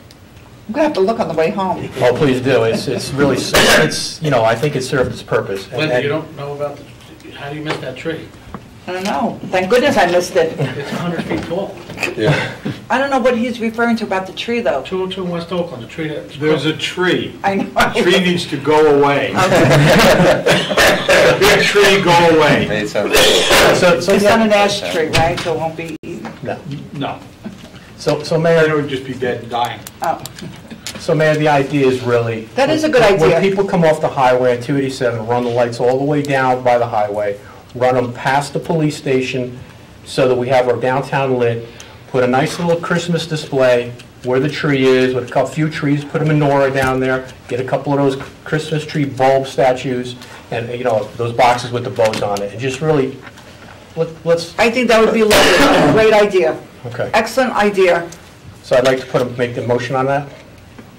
I'm gonna have to look on the way home. Oh, please do, it's really, I think it served its purpose. And- Linda, and- you don't know about, how do you miss that tree? I don't know. Thank goodness I missed it. It's 100 feet tall. Yeah. I don't know what he's referring to about the tree, though. 202 in West Oakland, the tree that... There's a tree. I know. The tree needs to go away. Okay. Big tree, go away. So, It's not an ash tree, right? So it won't be eaten. No, So then Mayor, it would just be dead and dying. Oh. So Mayor, the idea is really... That is a good When idea. people come off the highway on 287, run the lights all the way down by the highway, run them past the police station so that we have our downtown lit, put a nice little Christmas display where the tree is, with a few trees, put a menorah down there, get a couple of those Christmas tree bulb statues, and, those boxes with the bows on it, and just really, let's... I think that would be lovely. Great idea. Okay. Excellent idea. So I'd like to make the motion on that.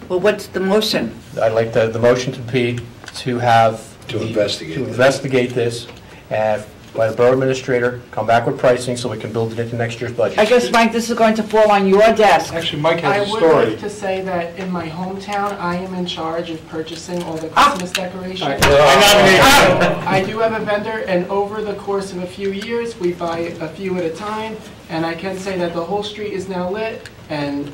Well, what's the motion? I'd like the motion to be to have... To investigate To it. investigate this, and by the borough administrator, come back with pricing so we can build it into next year's budget. I guess, Mike, this is going to fall on your desk. Actually, Mike I has a would story. like to say that in my hometown, I am in charge of purchasing all the Ah. Christmas decorations. I nominate I do have a vendor, and over the course of a few years, we buy a few at a time, and I can say that the whole street is now lit, and,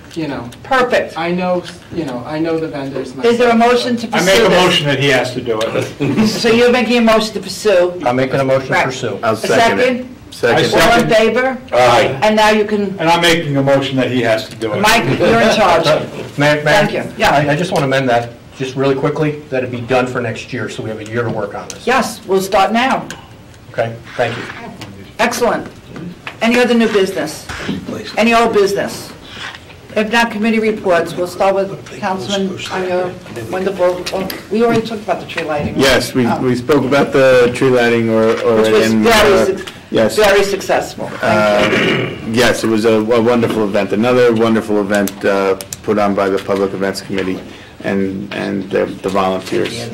Perfect. I know the vendors myself. Is there a motion to I pursue make a this? motion that he has to do it. So you're making a motion to pursue? I'm making a motion to Right. pursue. I'll A second it. second? Second. All in favor? Aye. And now you can, And I'm making a motion that he has to do it. Mike, you're in charge. Mayor, Thank you. Yeah. I just want to amend that, just really quickly, that it be done for next year, so we have a year to work on this. Yes, we'll start now. Okay, thank you. Excellent. Any other new business? Any old business? If not, committee reports. We'll start with Councilman on your wonderful, we already talked about the tree lighting. right? Yes, Oh. we spoke about the tree lighting Which already. was and, yes. very successful. Thank you. Yes, it was a wonderful event, another wonderful event put on by the Public Events Committee and the volunteers.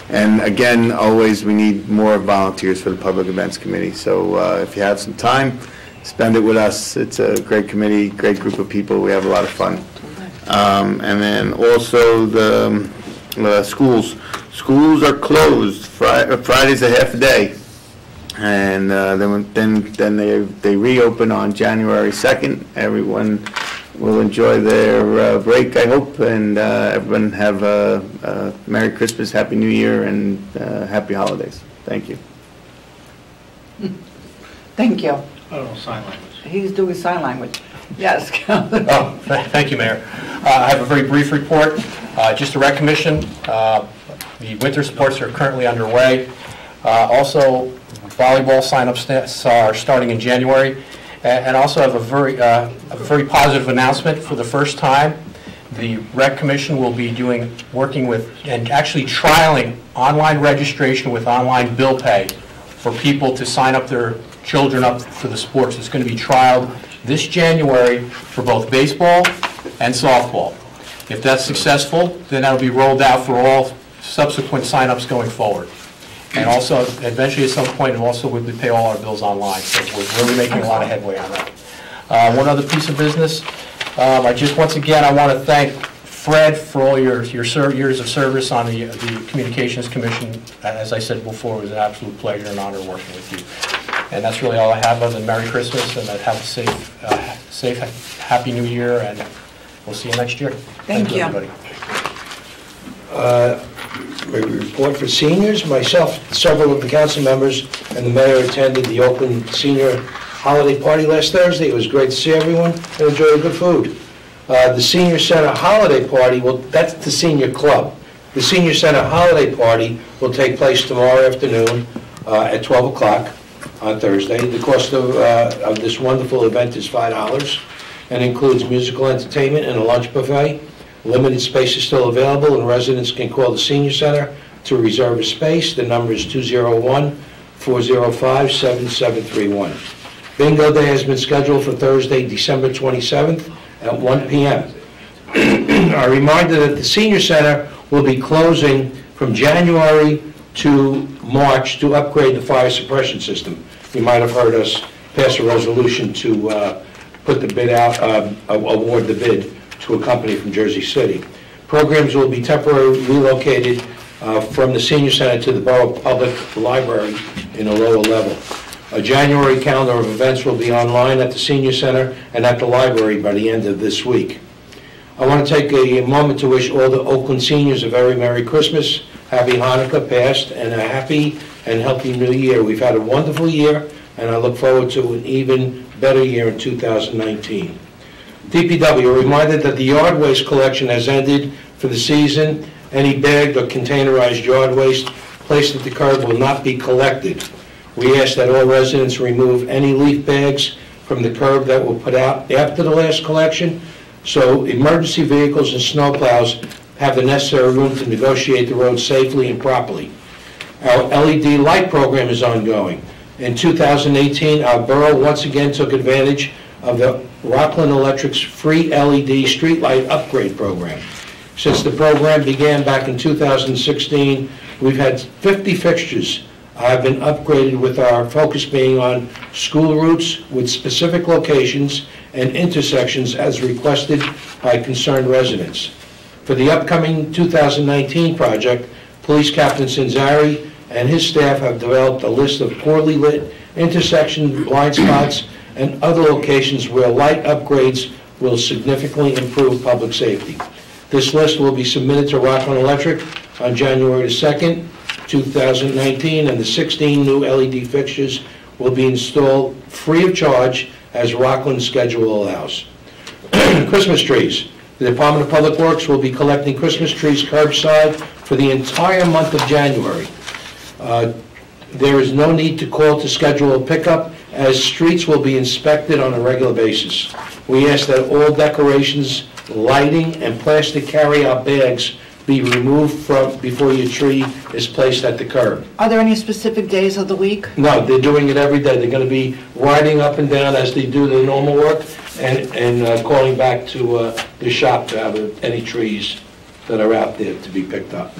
And again, always, we need more volunteers for the Public Events Committee. So if you have some time, spend it with us. It's a great committee, great group of people. We have a lot of fun. And then also the schools. Schools are closed. Friday's a half a day. And then they reopen on January 2nd. Everyone will enjoy their break, I hope, and everyone have a Merry Christmas, Happy New Year, and Happy Holidays. Thank you. Thank you. I don't know, sign language. He's doing sign language. Yes. Oh, thank you, Mayor. I have a very brief report. Just a recognition, the winter sports are currently underway. Also, volleyball sign-ups are starting in January. And also have a very positive announcement. For the first time, the Rec Commission will be working with, and actually trialing online registration with online bill pay for people to sign up their children up for the sports. It's going to be trialed this January for both baseball and softball. If that's successful, then that'll be rolled out for all subsequent sign-ups going forward. And also, eventually, at some point, also we pay all our bills online, so we're really making a lot of headway on that. One other piece of business, once again, I want to thank Fred for all your years of service on the Communications Commission. As I said before, it was an absolute pleasure and honor working with you. And that's really all I have, other than Merry Christmas, and have a safe, Happy New Year, and we'll see you next year. Thank you. Everybody. A report for seniors. Myself, several of the council members, and the mayor attended the Oakland Senior Holiday Party last Thursday. It was great to see everyone and enjoy good food. The Senior Center Holiday Party, well, that's the senior club. The Senior Center Holiday Party will take place tomorrow afternoon at 12 o'clock on Thursday. The cost of this wonderful event is $5 and includes musical entertainment and a lunch buffet. Limited space is still available, and residents can call the Senior Center to reserve a space. The number is 201-405-7731. Bingo Day has been scheduled for Thursday, December 27th at 1 p.m. A reminder that the Senior Center will be closing from January to March to upgrade the fire suppression system. You might have heard us pass a resolution to put the bid out, award the bid to a company from Jersey City. Programs will be temporarily relocated from the Senior Center to the Borough Public Library in a lower level. A January calendar of events will be online at the Senior Center and at the library by the end of this week. I want to take a moment to wish all the Oakland seniors a very Merry Christmas, Happy Hanukkah past, and a happy and healthy New Year. We've had a wonderful year, and I look forward to an even better year in 2019. DPW, a reminder that the yard waste collection has ended for the season. Any bagged or containerized yard waste placed at the curb will not be collected. We ask that all residents remove any leaf bags from the curb that were put out after the last collection, so emergency vehicles and snowplows have the necessary room to negotiate the road safely and properly. Our LED light program is ongoing. In 2018, our borough once again took advantage of the Rockland Electric's free LED streetlight upgrade program. Since the program began back in 2016, we've had 50 fixtures have been upgraded, with our focus being on school routes with specific locations and intersections as requested by concerned residents. For the upcoming 2019 project, Police Captain Cinzari and his staff have developed a list of poorly lit intersection blind spots and other locations where light upgrades will significantly improve public safety. This list will be submitted to Rockland Electric on January 2nd, 2019, and the 16 new LED fixtures will be installed free of charge as Rockland's schedule allows. Christmas trees. The Department of Public Works will be collecting Christmas trees curbside for the entire month of January. There is no need to call to schedule a pickup, as streets will be inspected on a regular basis. We ask that all decorations, lighting, and plastic carry-out bags be removed before your tree is placed at the curb. Are there any specific days of the week? No, they're doing it every day. They're going to be riding up and down as they do their normal work and calling back to the shop to have any trees that are out there to be picked up.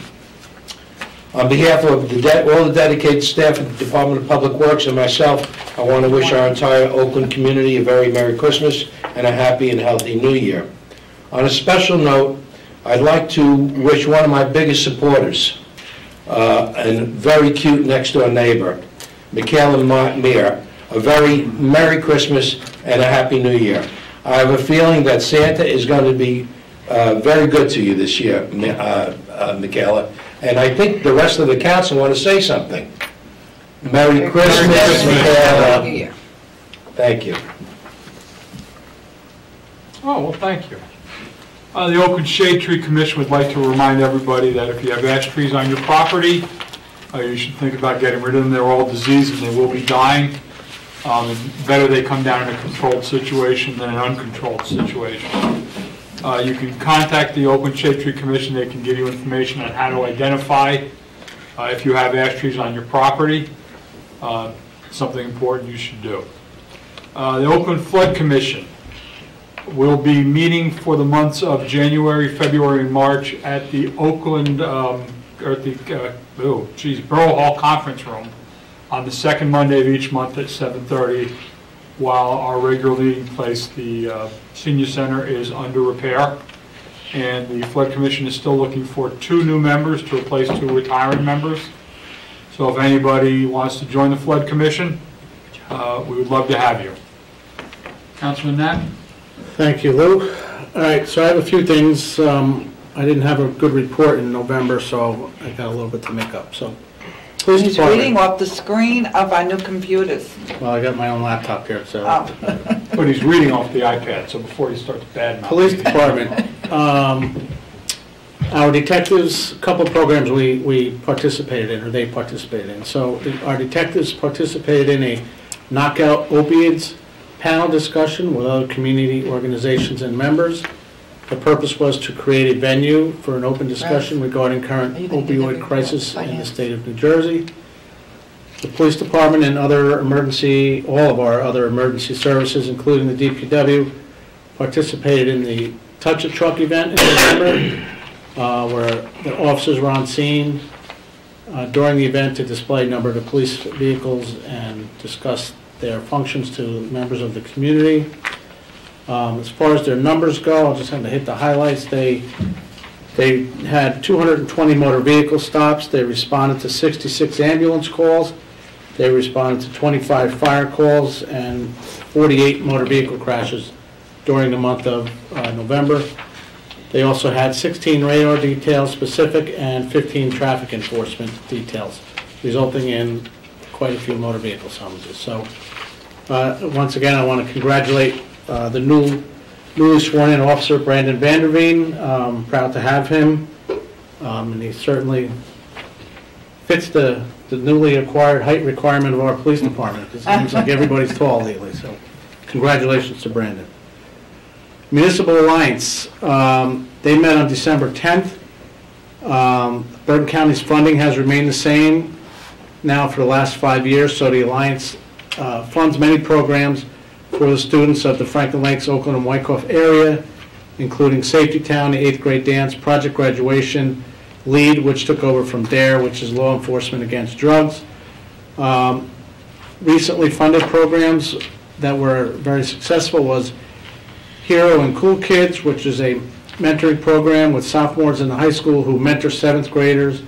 On behalf of all the dedicated staff at the Department of Public Works and myself, I want to wish our entire Oakland community a very Merry Christmas and a happy and healthy New Year. On a special note, I'd like to wish one of my biggest supporters, and very cute next-door neighbor, Michaela Meir, a very Merry Christmas and a Happy New Year. I have a feeling that Santa is going to be very good to you this year, Michaela, and I think the rest of the council want to say something. Merry Christmas, Michaela. Thank you. Oh, well, thank you. The Oakland Shade Tree Commission would like to remind everybody that if you have ash trees on your property, you should think about getting rid of them. They're all diseased and they will be dying. Better they come down in a controlled situation than an uncontrolled situation. You can contact the Oakland Shade Tree Commission. They can give you information on how to identify if you have ash trees on your property. Something important you should do. The Oakland Flood Commission will be meeting for the months of January, February, and March at the Oakland, Borough Hall Conference Room on the second Monday of each month at 7:30, while our regular meeting place, the Senior Center, is under repair. And the Flood Commission is still looking for 2 new members to replace 2 retiring members. So if anybody wants to join the Flood Commission, we would love to have you. Councilman Knapp? Thank you, Lou. All right, so I have a few things. I didn't have a good report in November, so I got a little bit to make up. So, police He's department. reading off the screen of our new computers. Well, I got my own laptop here, so. Oh. But he's reading off the iPad, so before he starts badmouthing. Police department. Our detectives, a couple programs we participated in, or they participated in. So our detectives participated in a knockout opioids panel discussion with other community organizations and members. The purpose was to create a venue for an open discussion regarding current opioid crisis in the state of New Jersey. The police department and all of our other emergency services, including the DPW, participated in the Touch a Truck event in November, where the officers were on scene during the event to display a number of the police vehicles and discuss their functions to members of the community. As far as their numbers go, I'll just have to hit the highlights. They had 220 motor vehicle stops. They responded to 66 ambulance calls. They responded to 25 fire calls and 48 motor vehicle crashes during the month of November. They also had 16 radar details specific and 15 traffic enforcement details, resulting in quite a few motor vehicle summonses. So, once again, I want to congratulate the newly sworn-in officer, Brandon Vanderveen. Proud to have him, and he certainly fits the newly acquired height requirement of our police department. It seems like everybody's tall lately, so congratulations to Brandon. Municipal Alliance, they met on December 10th. Bergen County's funding has remained the same now for the last 5 years, so the Alliance funds many programs for the students of the Franklin Lakes, Oakland, and Wyckoff area, including Safety Town, the 8th grade dance, Project Graduation, LEAD, which took over from DARE, which is Law Enforcement Against Drugs. Recently funded programs that were very successful was Hero and Cool Kids, which is a mentoring program with sophomores in the high school who mentor 7th graders.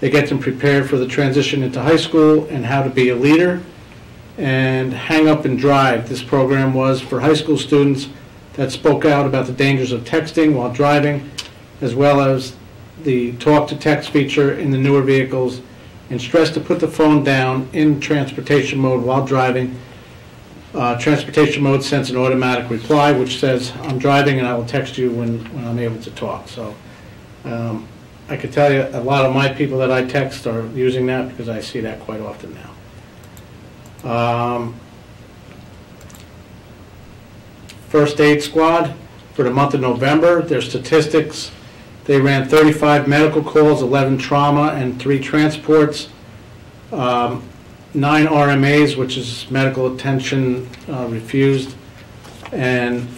They get them prepared for the transition into high school and how to be a leader. And Hang Up and Drive, this program was for high school students that spoke out about the dangers of texting while driving, as well as the talk-to-text feature in the newer vehicles, and stressed to put the phone down in transportation mode while driving. Transportation mode sends an automatic reply which says, "I'm driving and I will text you when I'm able to talk." So I could tell you a lot of my people that I text are using that because I see that quite often now. First Aid Squad, for the month of November, their statistics, they ran 35 medical calls, 11 trauma, and 3 transports, 9 RMAs, which is medical attention refused, and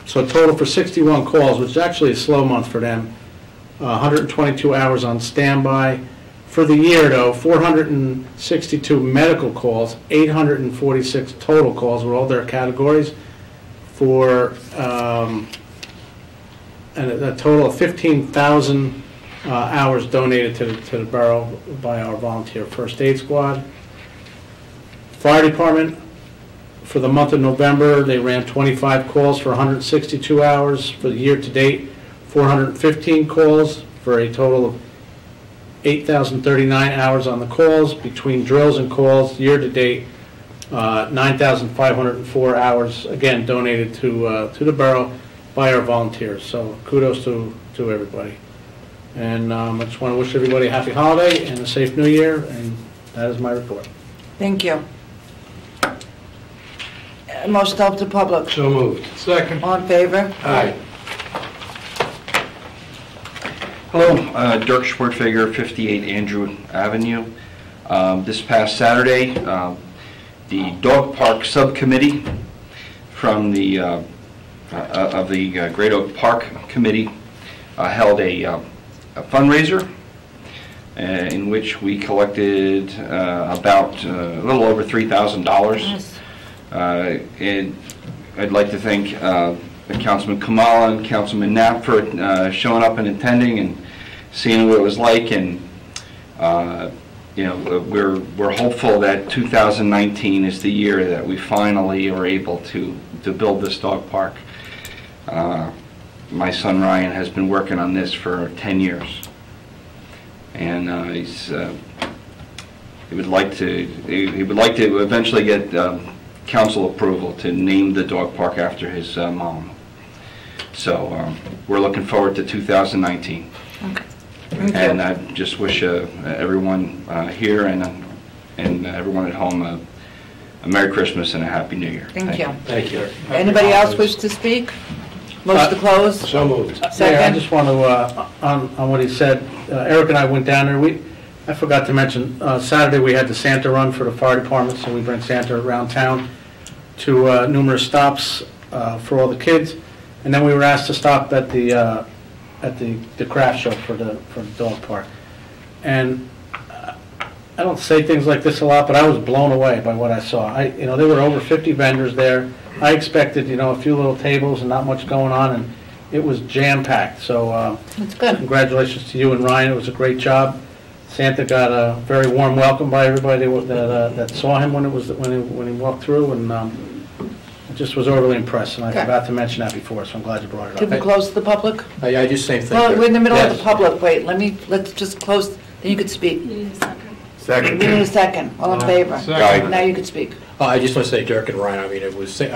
so a total for 61 calls, which is actually a slow month for them, 122 hours on standby. For the year, though, 462 medical calls, 846 total calls with all their categories, for and a total of 15,000 hours donated to the borough by our volunteer First Aid Squad. Fire Department, for the month of November, they ran 25 calls for 162 hours. For the year to date, 415 calls for a total of 8,039 hours on the calls. Between drills and calls, year to date, 9,504 hours, again, donated to the borough by our volunteers. So kudos to everybody. And I just want to wish everybody a happy holiday and a safe new year, and that is my report. Thank you. Motion to open to public. So moved. Second. All in favor? Aye. Hello, Dirk Schwertfeger, 58 Andrew Avenue. This past Saturday, the Dog Park Subcommittee from the of the Great Oak Park Committee held a fundraiser in which we collected about a little over $3,000. And I'd like to thank Councilman Kamala and Councilman Knapp for showing up and attending and seeing what it was like. And you know, we're hopeful that 2019 is the year that we finally are able to build this dog park. My son Ryan has been working on this for 10 years, and he would like to eventually get council approval to name the dog park after his mom. So we're looking forward to 2019. Okay. And I just wish everyone here and everyone at home a Merry Christmas and a Happy New Year. Thank you. Thank you. Anybody else wish to speak? Motion to close? So moved. Yeah, I Second. just want to, on what he said, Eric and I went down there. I forgot to mention, Saturday we had the Santa run for the fire department, so we bring Santa around town to numerous stops for all the kids. And then we were asked to stop at the craft show for the dog park. And I don't say things like this a lot, but I was blown away by what I saw. There were over 50 vendors there. I expected, a few little tables and not much going on, and it was jam-packed. So That's good. congratulations to you and Ryan. It was a great job. Santa got a very warm welcome by everybody that saw him when he walked through, and I just was overly impressed. And I Okay. forgot to mention that before, so I'm glad you brought it Did we up. close to the public? Yeah, I just same thing. Well, we're in the middle of Yes. the public. Wait, let's just close, then you could speak. Second. We need a second. All in favor? Second. Now you could speak. I just want to say, Dirk and Ryan, I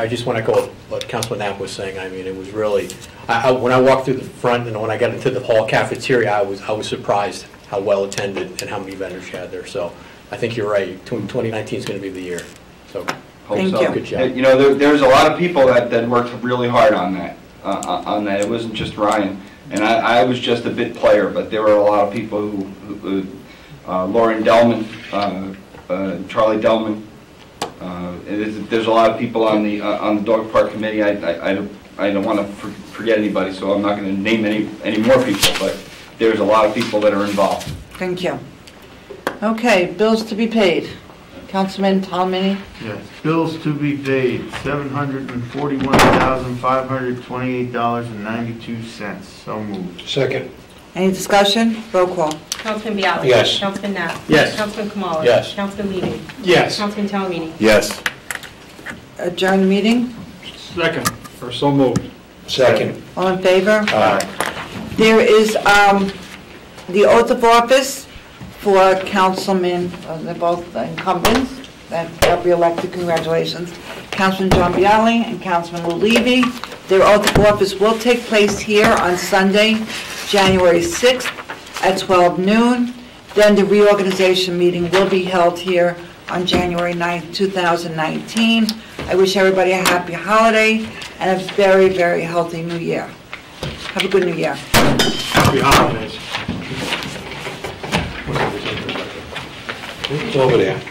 just want to echo what Councilman Knapp was saying. It was really, when I walked through the front and when I got into the hall cafeteria, I was surprised how well attended and how many vendors you had there. So I think you're right. 2019 is going to be the year. So Hope Thank so. you. good job. There's a lot of people that worked really hard on that. It wasn't just Ryan, and I was just a bit player, but there were a lot of people who Lauren Delman, Charlie Delman. There's a lot of people on the dog park committee. I don't want to forget anybody, so I'm not going to name any more people. But there's a lot of people that are involved. Thank you. Okay, bills to be paid. Councilman Talmini? Yes, bills to be paid, $741,528.92. So moved. Second. Any discussion? Roll call. Councilman Bialek. Yes. Councilman Knapp. Yes. Councilman Kamala. Yes. Councilman Levy. Yes. Councilman Talamini. Yes. Adjourn the meeting? Second. Or so moved. Second. All in favor? Aye. There is the oath of office for councilmen, they're both incumbents, that they'll be elected, congratulations. Councilman John Bialy and Councilman Lou Levy. Their oath of office will take place here on Sunday, January 6th at 12 noon. Then the reorganization meeting will be held here on January 9th, 2019. I wish everybody a happy holiday and a very, very healthy new year. Have a good new year. Happy holidays. It's over there.